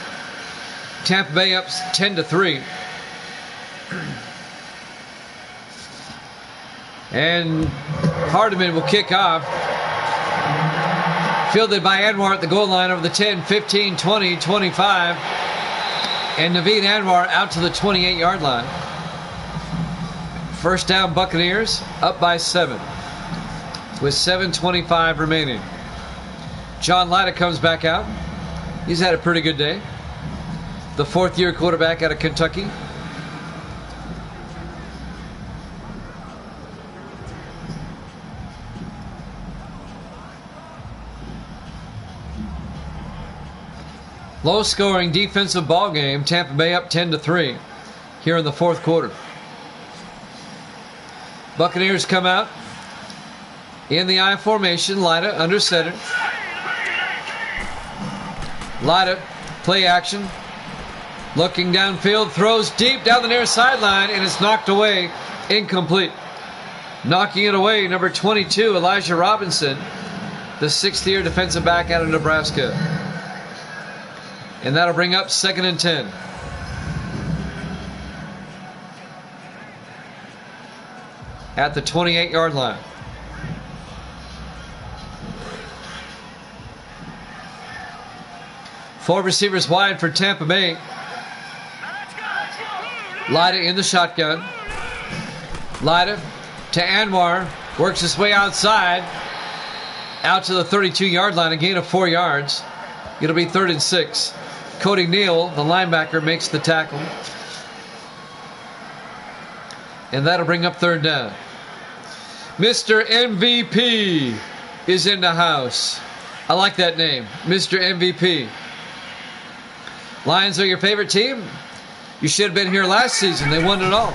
Tampa Bay up 10-3. And Hardiman will kick off. Fielded by Anwar at the goal line over the 10, 15, 20, 25. And Naveed Anwar out to the 28-yard line. First down, Buccaneers, up by 7 with 7:25 remaining. John Lyda comes back out. He's had a pretty good day. The fourth-year quarterback out of Kentucky. Low-scoring defensive ball game. Tampa Bay up 10-3 here in the fourth quarter. Buccaneers come out in the I formation. Lyda under center. Lyda, play action. Looking downfield, throws deep down the near sideline, and it's knocked away. Incomplete. Knocking it away, number 22, Elijah Robinson, the 6th-year defensive back out of Nebraska. And that'll bring up 2nd and 10. At the 28-yard line. Four receivers wide for Tampa Bay. Lyda in the shotgun. Lyda to Anwar. Works his way outside. Out to the 32-yard line. A gain of 4 yards. It'll be 3rd and 6. Cody Neal, the linebacker, makes the tackle. And that'll bring up 3rd down. Mr. MVP is in the house. I like that name, Mr. MVP. Lions are your favorite team? You should have been here last season. They won it all.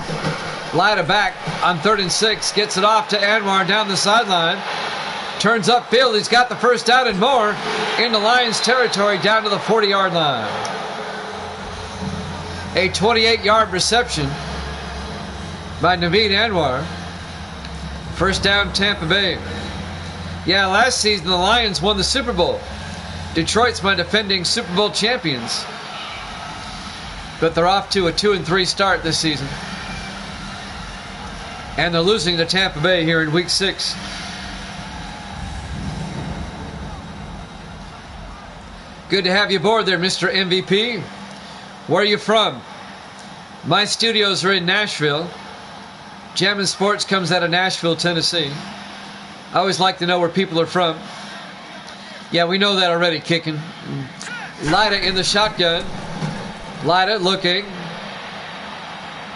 Lyda back on 3rd and 6. Gets it off to Anwar down the sideline. Turns upfield. He's got the first down and more into Lions territory down to the 40-yard line. A 28-yard reception by Naveed Anwar. First down, Tampa Bay. Yeah, last season the Lions won the Super Bowl. Detroit's my defending Super Bowl champions. But they're off to a 2-3 start this season. And they're losing to Tampa Bay here in Week 6. Good to have you aboard there, Mr. MVP. Where are you from? My studios are in Nashville. Jammin' Sports comes out of Nashville, Tennessee. I always like to know where people are from. Yeah, we know that already, kicking. Lyda in the shotgun. Lyda looking.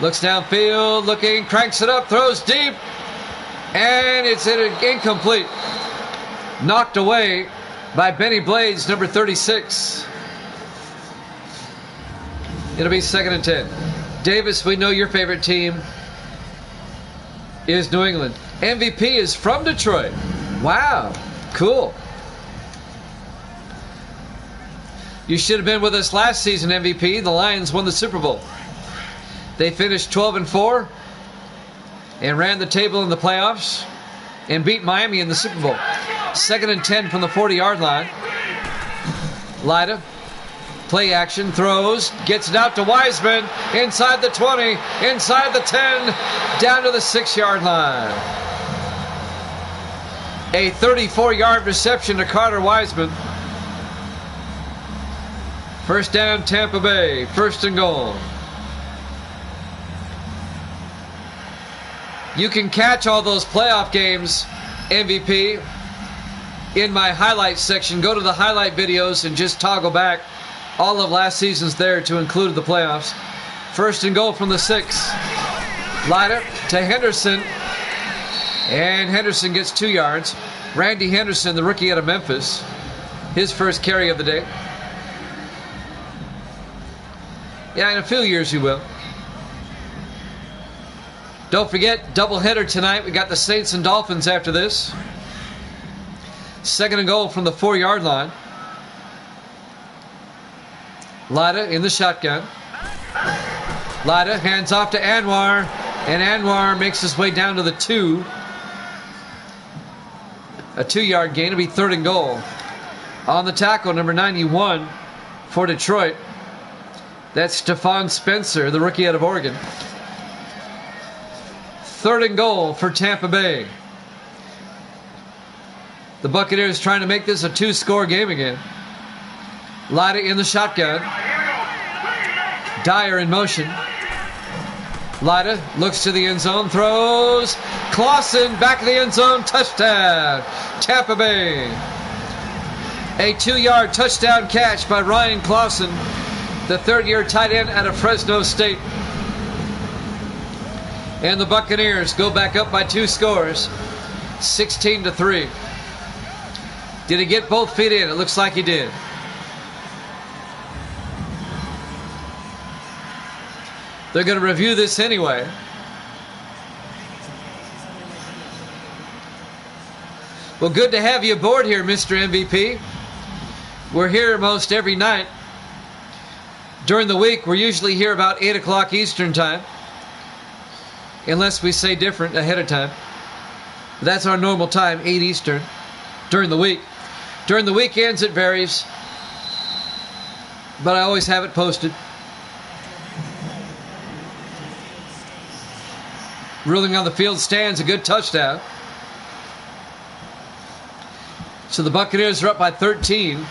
Looks downfield, looking, cranks it up, throws deep. And it's incomplete. Knocked away by Benny Blades, number 36. It'll be 2nd and 10. Davis, we know your favorite team is New England. MVP is from Detroit. Wow, cool. You should have been with us last season, MVP. The Lions won the Super Bowl. They finished 12-4 and ran the table in the playoffs and beat Miami in the Super Bowl. 2nd and 10 from the 40-yard line. Lyda, play action, throws, gets it out to Wiseman, inside the 20, inside the 10, down to the 6-yard line. A 34-yard reception to Carter Wiseman. First down, Tampa Bay, 1st and goal. You can catch all those playoff games, MVP, in my highlights section. Go to the highlight videos and just toggle back. All of last season's there to include the playoffs. 1st and goal from the 6. Lyda to Henderson. And Henderson gets 2 yards. Randy Henderson, the rookie out of Memphis. His first carry of the day. Yeah, in a few years you will. Don't forget, doubleheader tonight. We got the Saints and Dolphins after this. 2nd and goal from the 4-yard line. Lyda in the shotgun. Lyda hands off to Anwar. And Anwar makes his way down to the 2. A 2-yard gain. It'll be 3rd and goal. On the tackle, number 91 for Detroit. That's Stephon Spencer, the rookie out of Oregon. 3rd and goal for Tampa Bay. The Buccaneers trying to make this a 2-score game again. Lyda in the shotgun. Dyer in motion. Lyda looks to the end zone, throws. Clausen back of the end zone, touchdown. Tampa Bay. A 2-yard touchdown catch by Ryan Clausen, the 3rd-year tight end out of Fresno State. And the Buccaneers go back up by 2 scores, 16-3. Did he get both feet in? It looks like he did. They're going to review this anyway. Well, good to have you aboard here, Mr. MVP. We're here most every night. During the week, we're usually here about 8 o'clock Eastern time. Unless we say different ahead of time. That's our normal time, 8 Eastern, during the week. During the weekends, it varies. But I always have it posted. Ruling on the field stands, a good touchdown. So the Buccaneers are up by 13.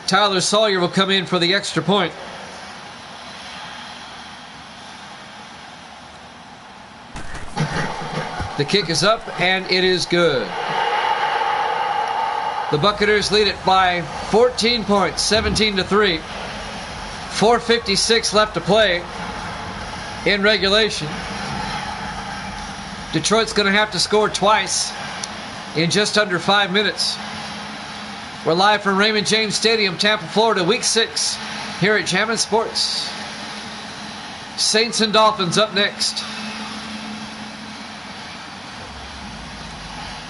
Tyler Sawyer will come in for the extra point. The kick is up, and it is good. The Buccaneers lead it by 14 points, 17-3. 4:56 left to play in regulation. Detroit's going to have to score twice in just under 5 minutes. We're live from Raymond James Stadium, Tampa, Florida, Week 6, here at Jammin' Sports. Saints and Dolphins up next.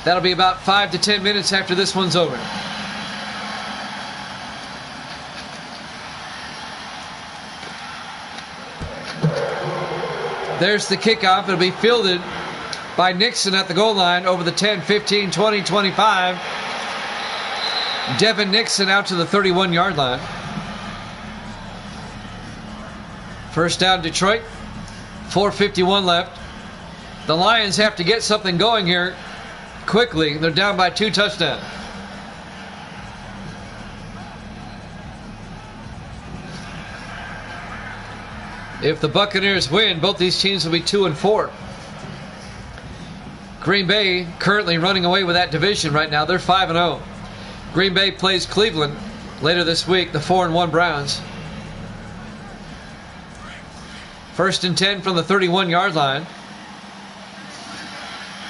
That'll be about 5 to 10 minutes after this one's over. There's the kickoff. It'll be fielded by Nixon at the goal line over the 10, 15, 20, 25. Devin Nixon out to the 31-yard line. First down, Detroit. 4:51 left. The Lions have to get something going here quickly. They're down by 2 touchdowns. If the Buccaneers win, both these teams will be 2-4. Green Bay currently running away with that division right now. They're 5-0. Green Bay plays Cleveland later this week, the 4-1 Browns. First and 10 from the 31-yard line.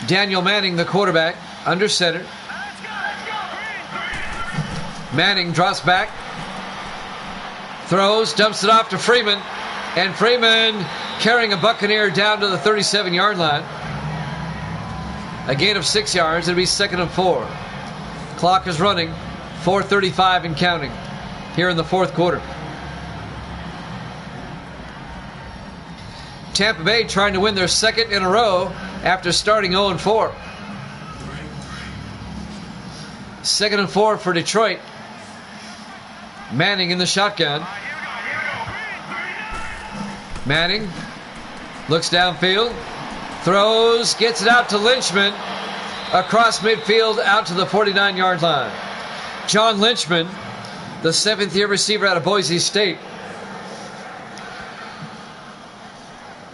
Daniel Manning, the quarterback, under center. Manning drops back, throws, dumps it off to Freeman, and Freeman carrying a Buccaneer down to the 37-yard line. A gain of 6 yards. It'll be 2nd and 4. Clock is running. 4:35 and counting here in the 4th quarter. Tampa Bay trying to win their 2nd in a row after starting 0-4. 2nd and 4 for Detroit. Manning in the shotgun. Manning looks downfield, throws, gets it out to Lynchman, across midfield out to the 49-yard line. John Lynchman, the 7th-year receiver out of Boise State.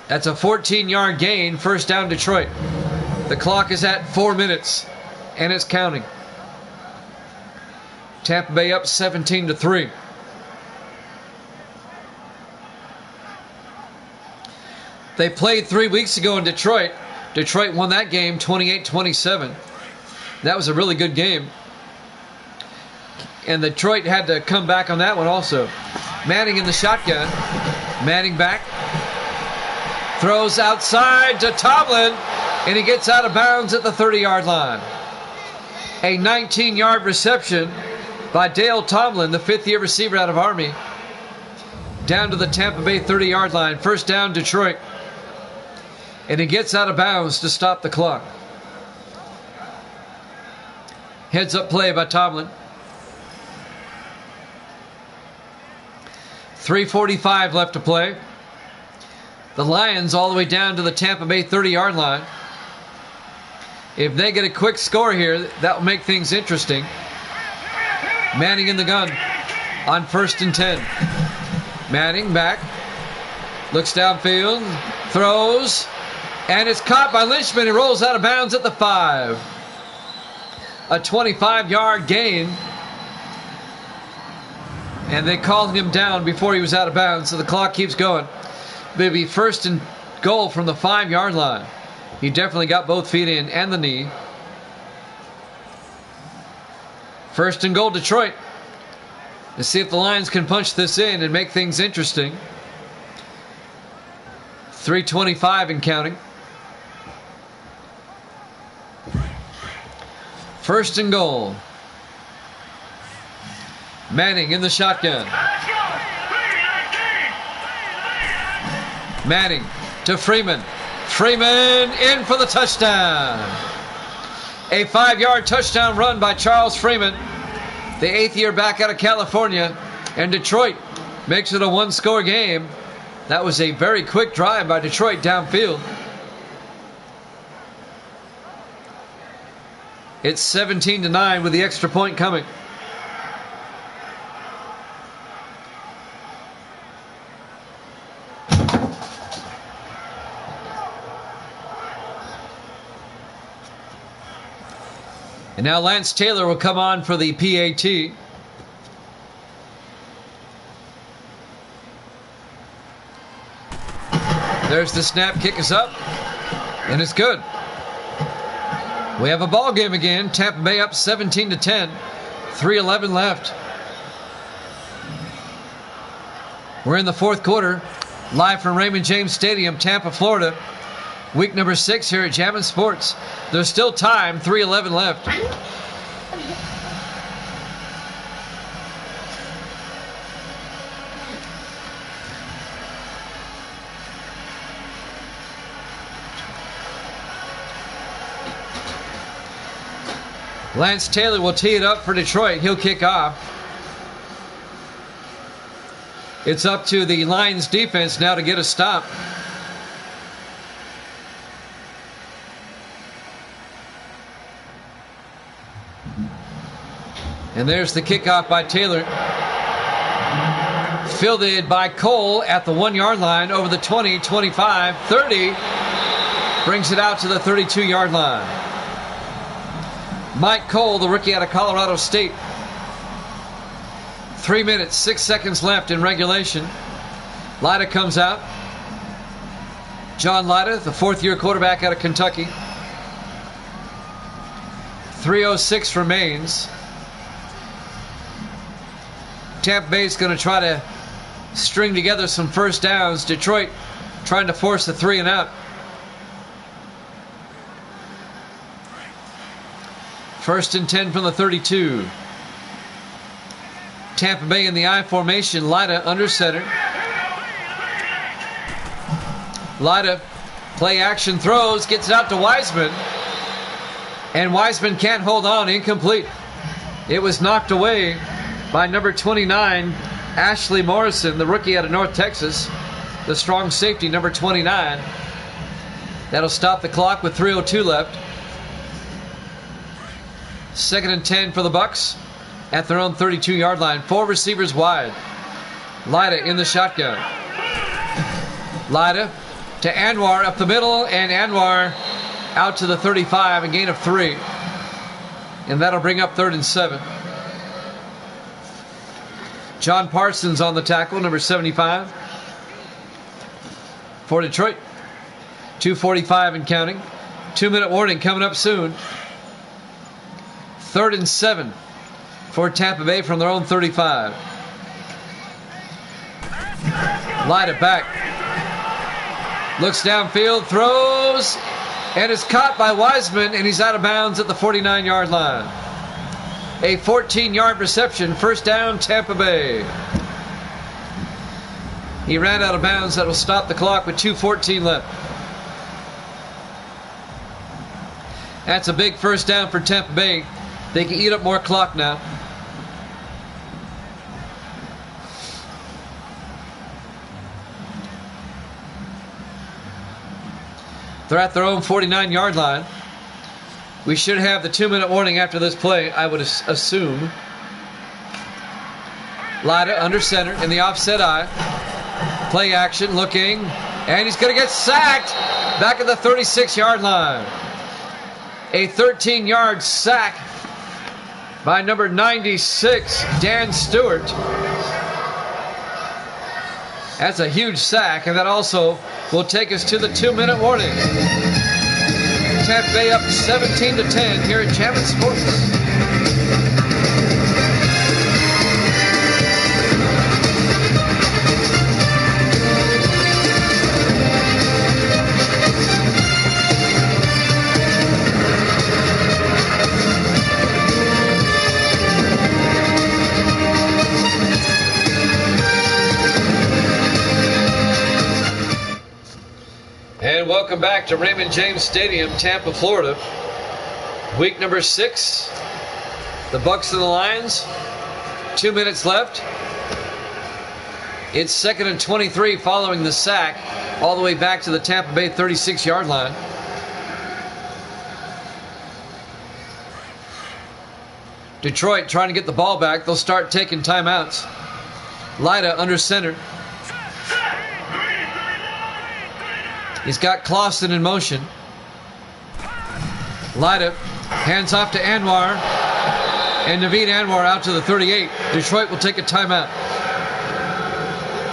That's a 14-yard gain, first down Detroit. The clock is at 4 minutes, and it's counting. Tampa Bay up 17-3. They played 3 weeks ago in Detroit. Detroit won that game 28-27. That was a really good game. And Detroit had to come back on that one also. Manning in the shotgun. Manning back. Throws outside to Tomlin, and he gets out of bounds at the 30-yard line. A 19-yard reception by Dale Tomlin, the 5th-year receiver out of Army, down to the Tampa Bay 30-yard line. First down, Detroit. And he gets out of bounds to stop the clock. Heads-up play by Tomlin. 3:45 left to play. The Lions all the way down to the Tampa Bay 30-yard line. If they get a quick score here, that will make things interesting. Manning in the gun on 1st and 10. Manning back. Looks downfield. Throws. And it's caught by Lynchman. He rolls out of bounds at the 5. A 25-yard gain. And they called him down before he was out of bounds, so the clock keeps going. It'll be 1st and goal from the 5-yard line. He definitely got both feet in and the knee. 1st and goal, Detroit. Let's see if the Lions can punch this in and make things interesting. 3:25 and counting. 1st and goal. Manning in the shotgun. Manning to Freeman. Freeman in for the touchdown. A 5-yard touchdown run by Charles Freeman, the 8th-year back out of California. And Detroit makes it a 1-score game. That was a very quick drive by Detroit downfield. It's 17-9 with the extra point coming. And now Lance Taylor will come on for the PAT. There's the snap, kick is up, and it's good. We have a ball game again. Tampa Bay up 17-10. 3:11 left. We're in the 4th quarter. Live from Raymond James Stadium, Tampa, Florida. Week number 6 here at Jammin' Sports. There's still time. 3:11 left. Lance Taylor will tee it up for Detroit. He'll kick off. It's up to the Lions defense now to get a stop. And there's the kickoff by Taylor. Fielded by Cole at the 1-yard line over the 20, 25, 30. Brings it out to the 32-yard line. Mike Cole, the rookie out of Colorado State. 3 minutes, 6 seconds left in regulation. Lyda comes out. John Lyda, the 4th-year quarterback out of Kentucky. 3:06 remains. Tampa Bay's going to try to string together some first downs. Detroit trying to force a 3 and out. 1st and 10 from the 32. Tampa Bay in the I formation. Lyda under center. Lyda play action throws, gets it out to Wiseman. And Wiseman can't hold on, incomplete. It was knocked away by number 29, Ashley Morrison, the rookie out of North Texas. The strong safety, number 29. That'll stop the clock with 3:02 left. 2nd and 10 for the Bucs at their own 32-yard line. 4 receivers wide. Lyda in the shotgun. Lyda to Anwar up the middle, and Anwar out to the 35, a gain of 3. And that'll bring up 3rd and 7. John Parsons on the tackle, number 75 for Detroit. 2:45 and counting. 2-minute warning coming up soon. 3rd and 7 for Tampa Bay from their own 35. Lyda back. Looks downfield, throws, and is caught by Wiseman, and he's out of bounds at the 49-yard line. A 14-yard reception, 1st down, Tampa Bay. He ran out of bounds. That will stop the clock with 2:14 left. That's a big 1st down for Tampa Bay. They can eat up more clock now. They're at their own 49-yard line. We should have the 2-minute warning after this play, I would assume. Lyda under center in the offset eye. Play action, looking, and he's going to get sacked back at the 36-yard line. A 13-yard sack by number 96, Dan Stewart. That's a huge sack, and that also will take us to the 2-minute warning. Tampa Bay up 17-10 here at Champion Sports. And welcome back to Raymond James Stadium, Tampa, Florida. Week number 6. The Bucs and the Lions. 2 minutes left. It's 2nd and 23 following the sack, all the way back to the Tampa Bay 36-yard line. Detroit trying to get the ball back. They'll start taking timeouts. Lyda under center. He's got Clausen in motion. Lyda hands off to Anwar. And Naveed Anwar out to the 38. Detroit will take a timeout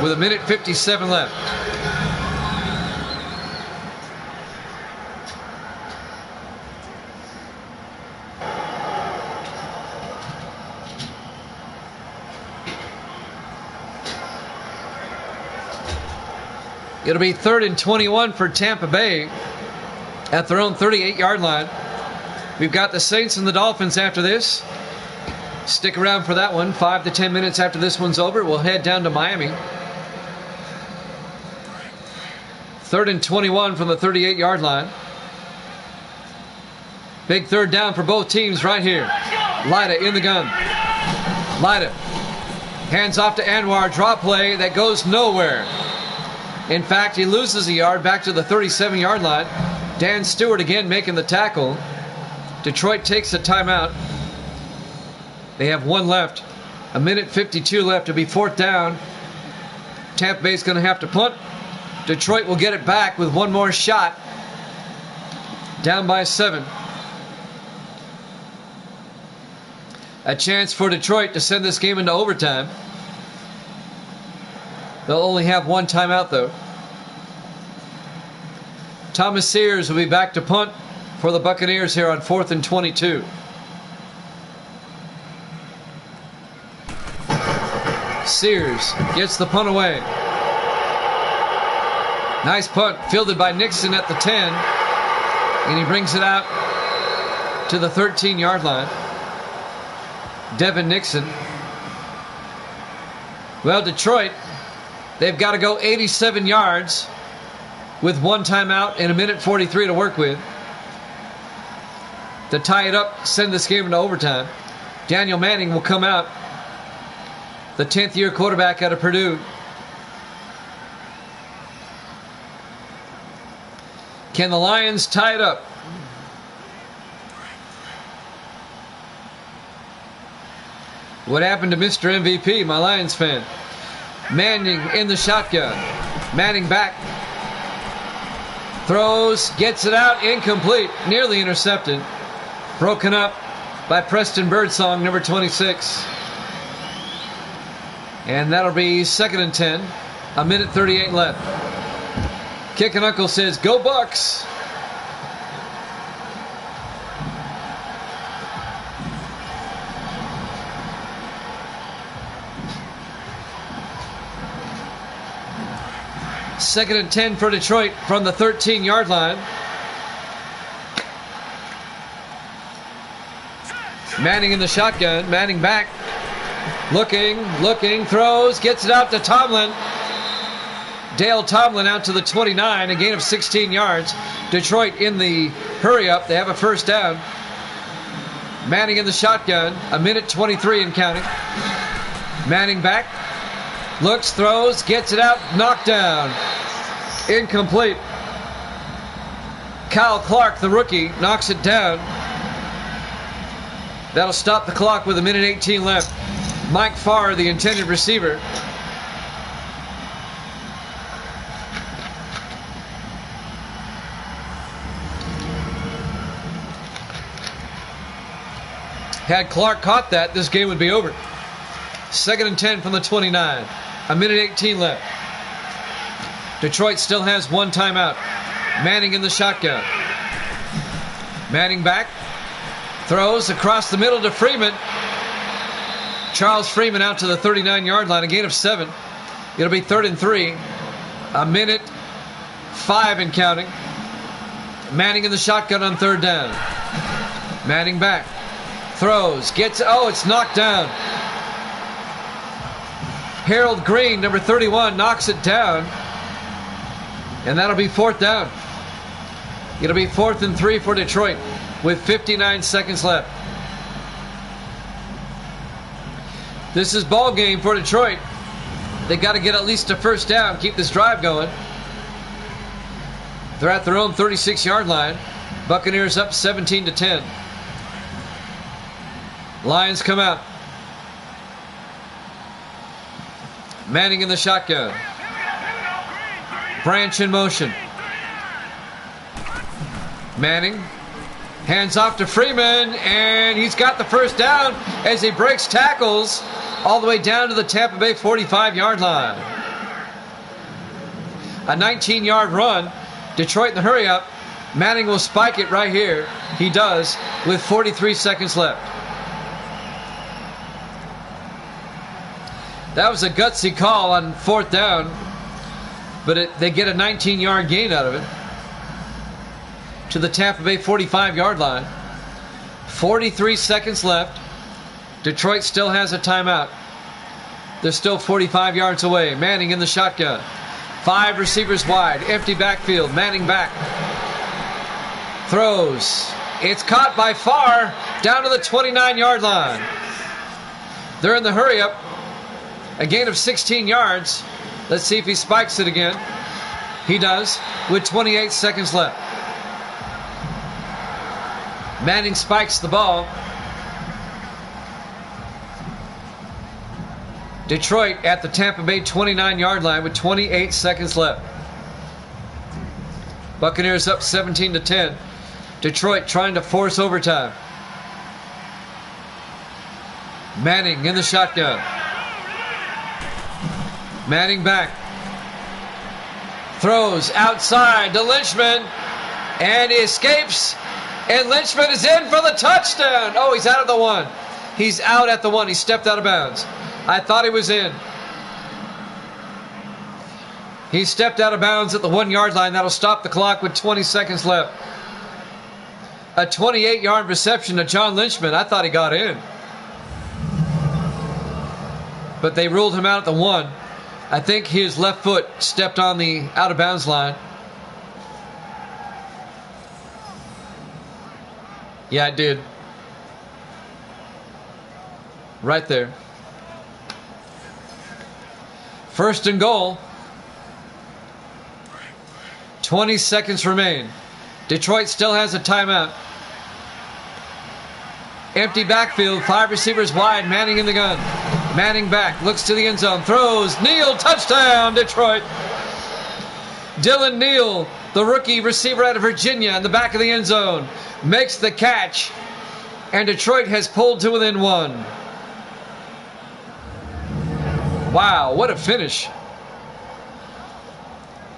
with 1:57 left. It'll be 3rd and 21 for Tampa Bay at their own 38-yard line. We've got the Saints and the Dolphins after this. Stick around for that one. 5 to 10 minutes after this one's over, we'll head down to Miami. 3rd and 21 from the 38-yard line. Big 3rd down for both teams right here. Lyda in the gun. Lyda hands off to Anwar. Draw play that goes nowhere. In fact, he loses a yard back to the 37-yard line. Dan Stewart again making the tackle. Detroit takes a timeout. They have 1 left. 1:52 left to be 4th down. Tampa Bay's going to have to punt. Detroit will get it back with 1 more shot. Down by 7. A chance for Detroit to send this game into overtime. They'll only have 1 timeout, though. Thomas Sears will be back to punt for the Buccaneers here on 4th and 22. Sears gets the punt away. Nice punt, fielded by Nixon at the 10. And he brings it out to the 13-yard line. Devin Nixon. Well, Detroit, they've got to go 87 yards with 1 timeout and 1:43 to work with to tie it up, send this game into overtime. Daniel Manning will come out the 10th year quarterback out of Purdue. Can the Lions tie it up? What happened to Mr. MVP, my Lions fan? Manning in the shotgun. Manning back. Throws, gets it out, incomplete. Nearly intercepted. Broken up by Preston Birdsong, number 26. And that'll be 2nd and 10. 1:38 left. Kick and Uncle says, go Bucks. Second and 10 for Detroit from the 13-yard line. Manning in the shotgun. Manning back. Looking, throws, gets it out to Tomlin. Dale Tomlin out to the 29, a gain of 16 yards. Detroit in the hurry up. They have a first down. Manning in the shotgun. 1:23 and counting. Manning back. Looks, throws, gets it out, knocked down. Incomplete. Kyle Clark, the rookie, knocks it down. That'll stop the clock with 1:18 left. Mike Farr, the intended receiver. Had Clark caught that, this game would be over. 2nd and 10 from the 29. 1:18 left. Detroit still has one timeout. Manning in the shotgun. Manning back. Throws across the middle to Freeman. Charles Freeman out to the 39-yard line. A gain of 7. It'll be 3rd and 3. 1:05 and counting. Manning in the shotgun on 3rd down. Manning back. Throws. Gets. Oh, it's knocked down. Harold Green, number 31, knocks it down. And that'll be 4th down. It'll be 4th and 3 for Detroit with 59 seconds left. This is ball game for Detroit. They got to get at least a first down, keep this drive going. They're at their own 36-yard line. Buccaneers up 17-10. Lions come out. Manning in the shotgun. Branch in motion. Manning hands off to Freeman, and he's got the first down as he breaks tackles all the way down to the Tampa Bay 45-yard line. A 19-yard run. Detroit in the hurry up. Manning will spike it right here. He does with 43 seconds left. That was a gutsy call on 4th down, but they get a 19-yard gain out of it to the Tampa Bay 45-yard line. 43 seconds left. Detroit still has a timeout. They're still 45 yards away. Manning in the shotgun. 5 receivers wide. Empty backfield. Manning back. Throws. It's caught by Farr down to the 29-yard line. They're in the hurry up. A gain of 16 yards. Let's see if he spikes it again. He does with 28 seconds left. Manning spikes the ball. Detroit at the Tampa Bay 29-yard line with 28 seconds left. Buccaneers up 17-10. Detroit trying to force overtime. Manning in the shotgun. Manning back. Throws outside to Lynchman. And he escapes. And Lynchman is in for the touchdown. Oh, he's out of the 1. He's out at the 1. He stepped out of bounds. I thought he was in. He stepped out of bounds at the 1-yard line. That'll stop the clock with 20 seconds left. A 28-yard reception to John Lynchman. I thought he got in. But they ruled him out at the 1. I think his left foot stepped on the out-of-bounds line. Yeah, it did. Right there. First and goal. 20 seconds remain. Detroit still has a timeout. Empty backfield, 5 receivers wide, Manning in the gun. Manning back, looks to the end zone, throws, Neal, touchdown, Detroit. Dylan Neal, the rookie receiver out of Virginia, in the back of the end zone, makes the catch, and Detroit has pulled to within 1. Wow, what a finish.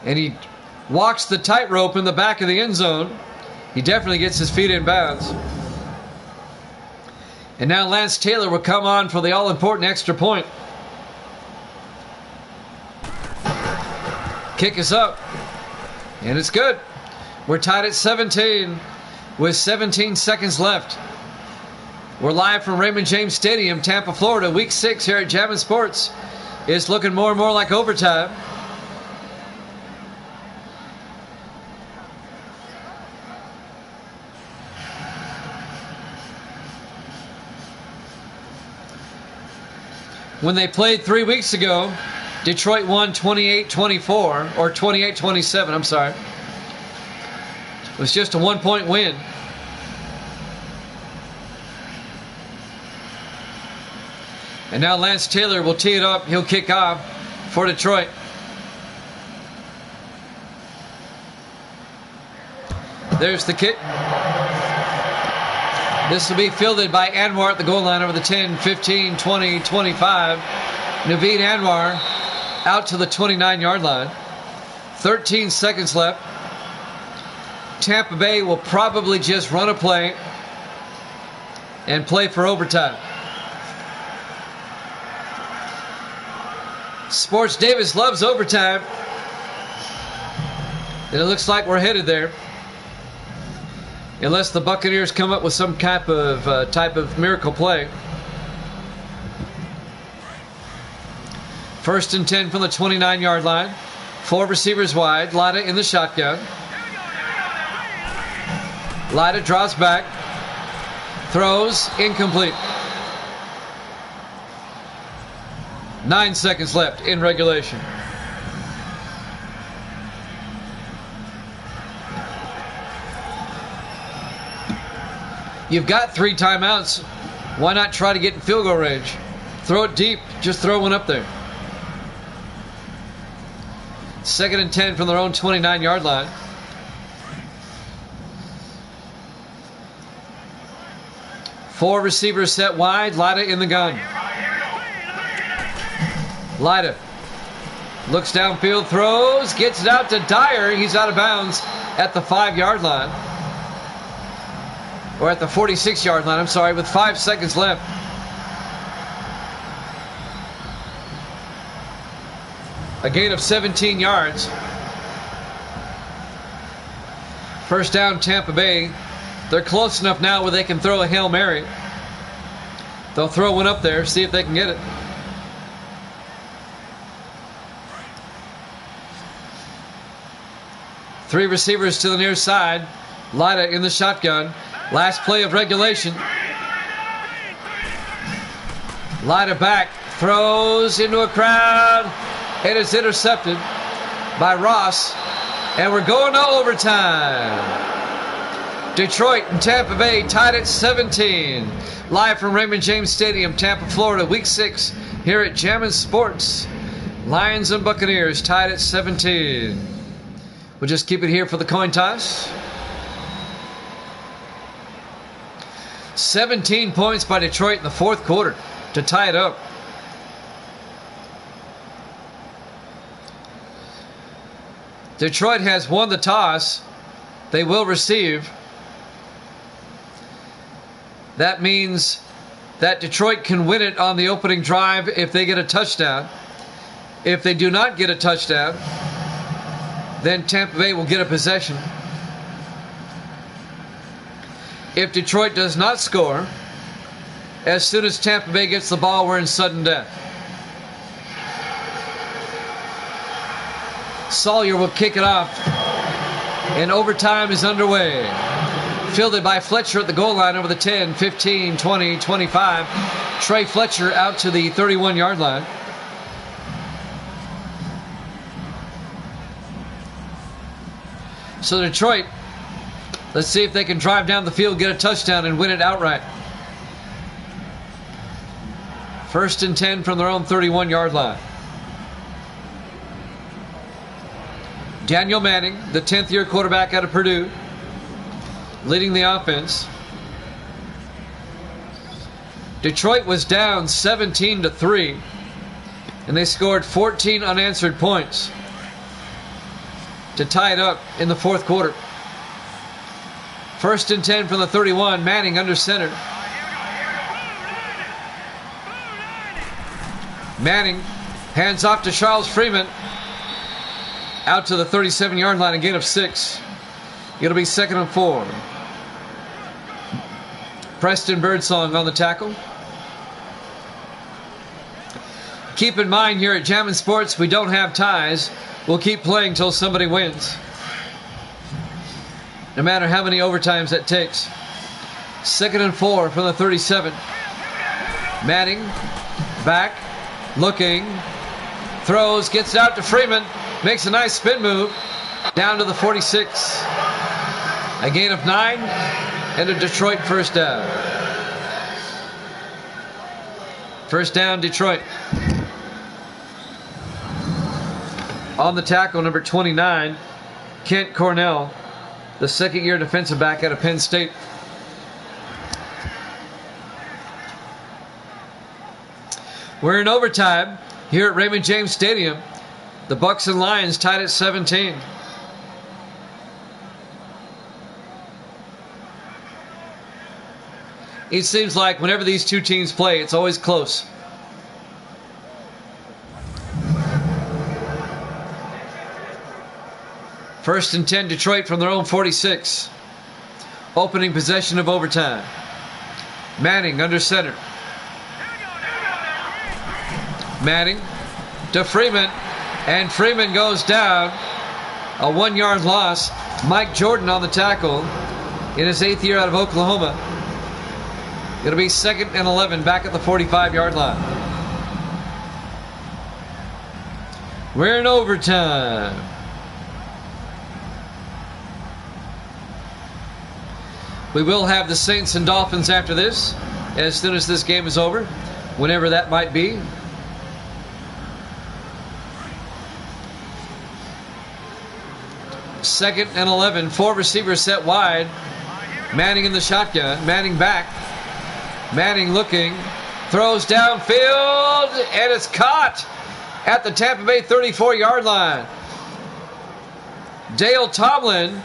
And he walks the tightrope in the back of the end zone. He definitely gets his feet in bounds. And now Lance Taylor will come on for the all-important extra point. Kick is up. And it's good. We're tied at 17 with 17 seconds left. We're live from Raymond James Stadium, Tampa, Florida. Week 6 here at Jammin' Sports. It's looking more and more like overtime. When they played 3 weeks ago, Detroit won 28-24, or 28-27, I'm sorry. It was just a 1-point win. And now Lance Taylor will tee it up. He'll kick off for Detroit. There's the kick. This will be fielded by Anwar at the goal line over the 10, 15, 20, 25. Naveed Anwar out to the 29-yard line. 13 seconds left. Tampa Bay will probably just run a play and play for overtime. Sports Davis loves overtime. And it looks like we're headed there. Unless the Buccaneers come up with some type of miracle play. First and 10 from the 29-yard line. 4 receivers wide. Lida in the shotgun. Lida draws back. Throws. Incomplete. 9 seconds left in regulation. You've got 3 timeouts. Why not try to get in field goal range? Throw it deep. Just throw one up there. Second and 10 from their own 29-yard line. Four receivers set wide. Lida in the gun. Lida looks downfield, throws, gets it out to Dyer. He's out of bounds at the 5-yard line. Or at the 46-yard line, I'm sorry, with 5 seconds left. A gain of 17 yards. First down, Tampa Bay. They're close enough now where they can throw a Hail Mary. They'll throw one up there, see if they can get it. Three receivers to the near side. Lida in the shotgun. Last play of regulation. Lida back. Throws into a crowd. It is intercepted by Ross. And we're going to overtime. Detroit and Tampa Bay tied at 17. Live from Raymond James Stadium, Tampa, Florida. Week 6 here at Jammin' Sports. Lions and Buccaneers tied at 17. We'll just keep it here for the coin toss. 17 points by Detroit in the fourth quarter to tie it up. Detroit has won the toss. They will receive. That means that Detroit can win it on the opening drive if they get a touchdown. If they do not get a touchdown, then Tampa Bay will get a possession. If Detroit does not score, as soon as Tampa Bay gets the ball, we're in sudden death. Sawyer will kick it off, and overtime is underway. Fielded by Fletcher at the goal line over the 10, 15, 20, 25. Trey Fletcher out to the 31-yard line. So Detroit, let's see if they can drive down the field, get a touchdown, and win it outright. 1st and 10 from their own 31-yard line. Daniel Manning, the 10th-year quarterback out of Purdue, leading the offense. Detroit was down 17-3, and they scored 14 unanswered points to tie it up in the 4th quarter. 1st and 10 from the 31, Manning under center. Manning hands off to Charles Freeman. Out to the 37-yard line, a gain of 6. It'll be 2nd and 4. Preston Birdsong on the tackle. Keep in mind here at Jammin' Sports, we don't have ties. We'll keep playing till somebody wins, no matter how many overtimes that takes. 2nd and 4 from the 37. Manning back, looking, throws, gets it out to Freeman, makes a nice spin move down to the 46. A gain of 9 and a Detroit first down. First down, Detroit. On the tackle, number 29, Kent Cornell, the 2nd-year defensive back out of Penn State. We're in overtime here at Raymond James Stadium. The Bucks and Lions tied at 17. It seems like whenever these two teams play, it's always close. First and 10, Detroit from their own 46. Opening possession of overtime. Manning under center. Manning to Freeman, and Freeman goes down. A 1-yard loss. Mike Jordan on the tackle in his 8th year out of Oklahoma. It'll be 2nd and 11 back at the 45-yard line. We're in overtime. We will have the Saints and Dolphins after this, as soon as this game is over, whenever that might be. Second and 11, 4 receivers set wide. Manning in the shotgun. Manning back. Manning looking. Throws downfield, and it's caught at the Tampa Bay 34-yard line. Dale Tomlin,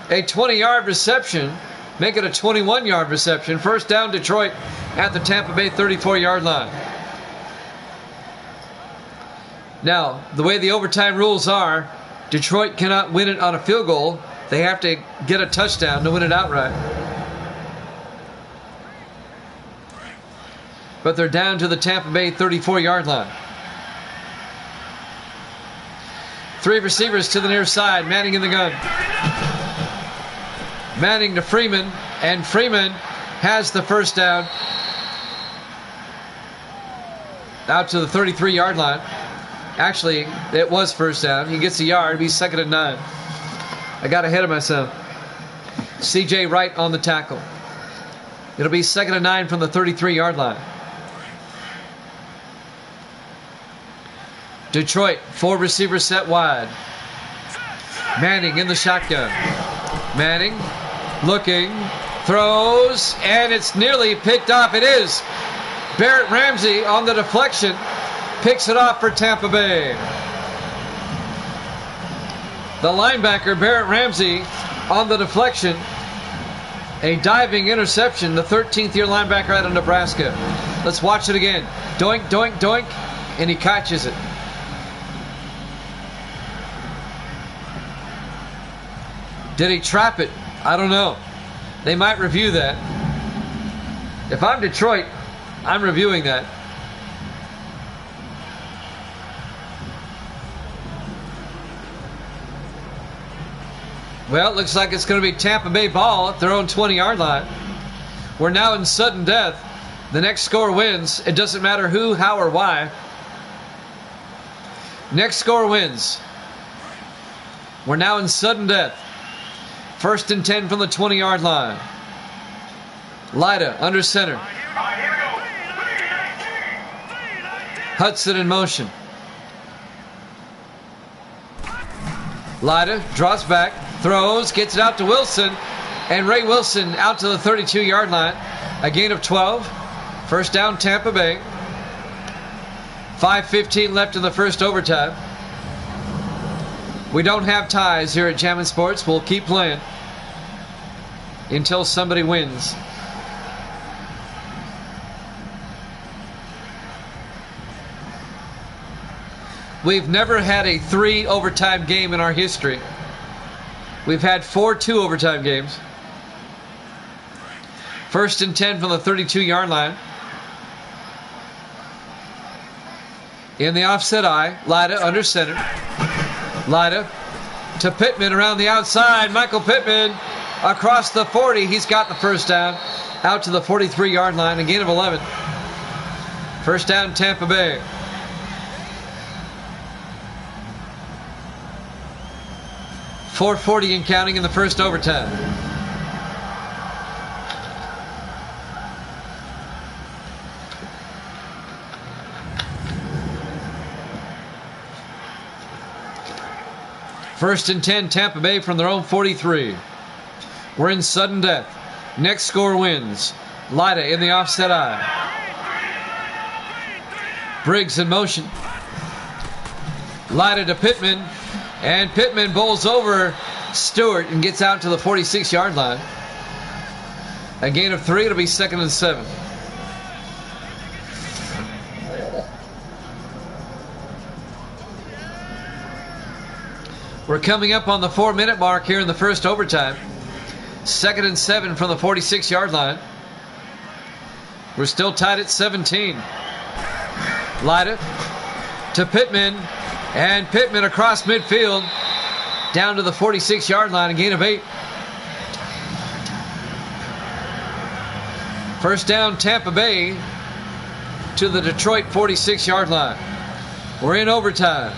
a 20-yard reception. Make it a 21-yard reception. First down, Detroit at the Tampa Bay 34-yard line. Now, the way the overtime rules are, Detroit cannot win it on a field goal. They have to get a touchdown to win it outright. But they're down to the Tampa Bay 34-yard line. 3 receivers to the near side. Manning in the gun. Manning to Freeman, and Freeman has the first down out to the 33-yard line. Actually, it was first down. He gets a yard. He's 2nd and 9. I got ahead of myself. C.J. Wright on the tackle. It'll be 2nd and 9 from the 33-yard line. Detroit, 4 receivers set wide. Manning in the shotgun. Manning looking, throws, and it's nearly picked off. It is. Barrett Ramsey on the deflection picks it off for Tampa Bay. The linebacker, Barrett Ramsey, on the deflection. A diving interception, the 13th-year linebacker out of Nebraska. Let's watch it again. Doink, doink, doink, and he catches it. Did he trap it? I don't know. They might review that. If I'm Detroit, I'm reviewing that. Well, it looks like it's going to be Tampa Bay ball at their own 20-yard line. We're now in sudden death. The next score wins. It doesn't matter who, how, or why. Next score wins. We're now in sudden death. First and 10 from the 20-yard line. Lyda under center. Hudson in motion. Lyda drops back, throws, gets it out to Wilson, and Ray Wilson out to the 32-yard line. A gain of 12. First down, Tampa Bay. 5:15 left in the first overtime. We don't have ties here at Jammin' Sports. We'll keep playing until somebody wins. We've never had a 3 overtime game in our history. We've had 4 2-overtime games. First and 10 from the 32-yard line. In the offset eye, Lyda under center. Lyda to Pittman around the outside. Michael Pittman across the 40. He's got the first down. Out to the 43-yard line. A gain of 11. First down, Tampa Bay. .440 and counting in the first overtime. First and 10, Tampa Bay from their own 43. We're in sudden death. Next score wins. Lyda in the offset eye. Briggs in motion. Lyda to Pittman. And Pittman bowls over Stewart and gets out to the 46-yard line. A gain of 3. It'll be 2nd and 7. We're coming up on the 4-minute mark here in the first overtime. 2nd and 7 from the 46-yard line. We're still tied at 17. Lyda to Pittman. And Pittman across midfield down to the 46-yard line. A gain of 8. First down, Tampa Bay to the Detroit 46-yard line. We're in overtime.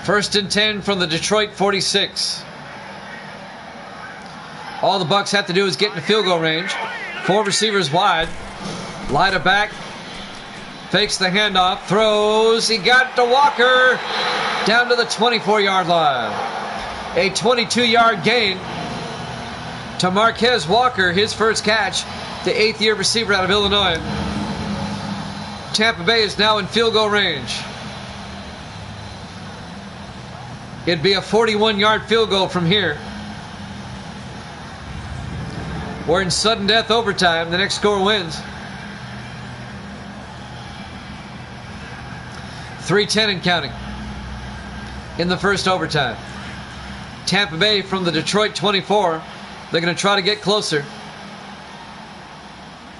First and 10 from the Detroit 46. All the Bucs have to do is get in the field goal range. 4 receivers wide. Lyda back. Fakes the handoff. Throws. He got to Walker. Down to the 24-yard line. A 22-yard gain to Marquez Walker. His first catch. The 8th-year receiver out of Illinois. Tampa Bay is now in field goal range. It'd be a 41-yard field goal from here. We're in sudden death overtime. The next score wins. 3:10 and counting in the first overtime. Tampa Bay from the Detroit 24. They're going to try to get closer.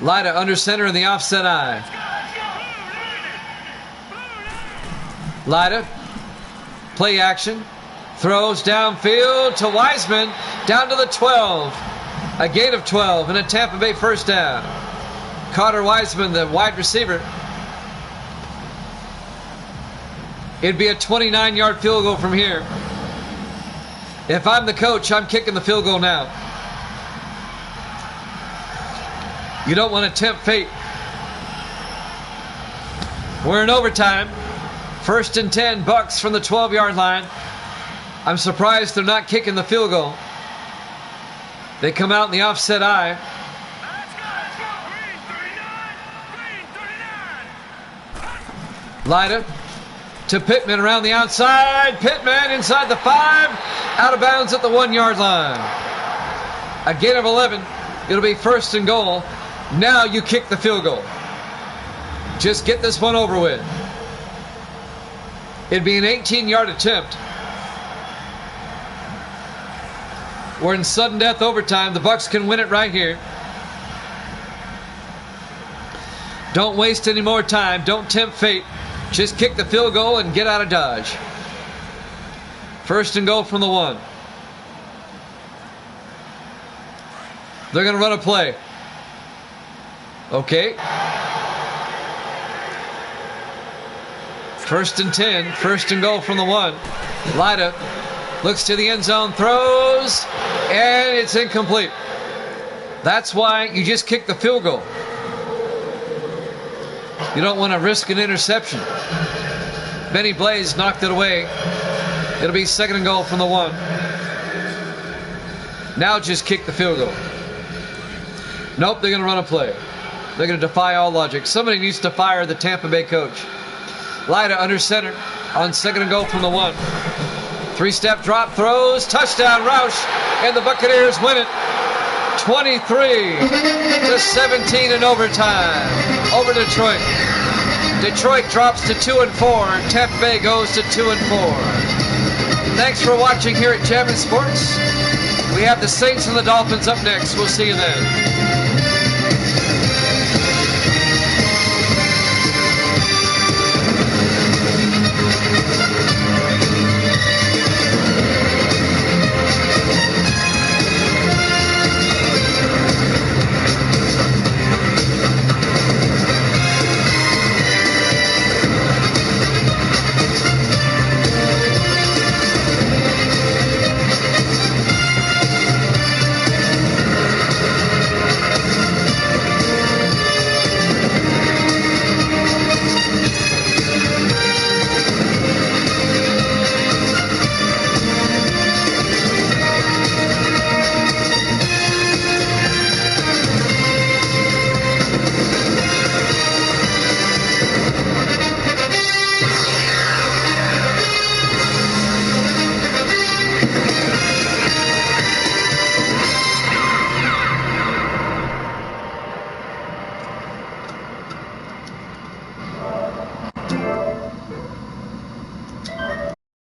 Lyda under center in the offset eye. Lyda, play action. Throws downfield to Wiseman. Down to the 12. A gain of 12 and a Tampa Bay first down. Carter Wiseman, the wide receiver. It'd be a 29-yard field goal from here. If I'm the coach, I'm kicking the field goal now. You don't want to tempt fate. We're in overtime. First and 10, Bucs from the 12-yard line. I'm surprised they're not kicking the field goal. They come out in the offset eye. Lyda to Pittman around the outside. Pittman inside the 5. Out of bounds at the 1-yard line. A gain of 11. It'll be first and goal. Now you kick the field goal. Just get this one over with. It'd be an 18-yard attempt. We're in sudden death overtime. The Bucs can win it right here. Don't waste any more time. Don't tempt fate. Just kick the field goal and get out of Dodge. First and goal from the 1. They're going to run a play. Okay. 1st and 10. 1st and goal from the 1. Lyda looks to the end zone, throws, and it's incomplete. That's why you just kick the field goal. You don't want to risk an interception. Benny Blaze knocked it away. It'll be 2nd and goal from the 1. Now just kick the field goal. Nope, they're going to run a play. They're going to defy all logic. Somebody needs to fire the Tampa Bay coach. Lyda under center on 2nd and goal from the 1. 3-step drop, throws, touchdown, Roush, and the Buccaneers win it 23-17 in overtime over Detroit. Detroit drops to 2-4. Tampa Bay goes to 2-4. Thanks for watching here at Jammin' Sports. We have the Saints and the Dolphins up next. We'll see you then.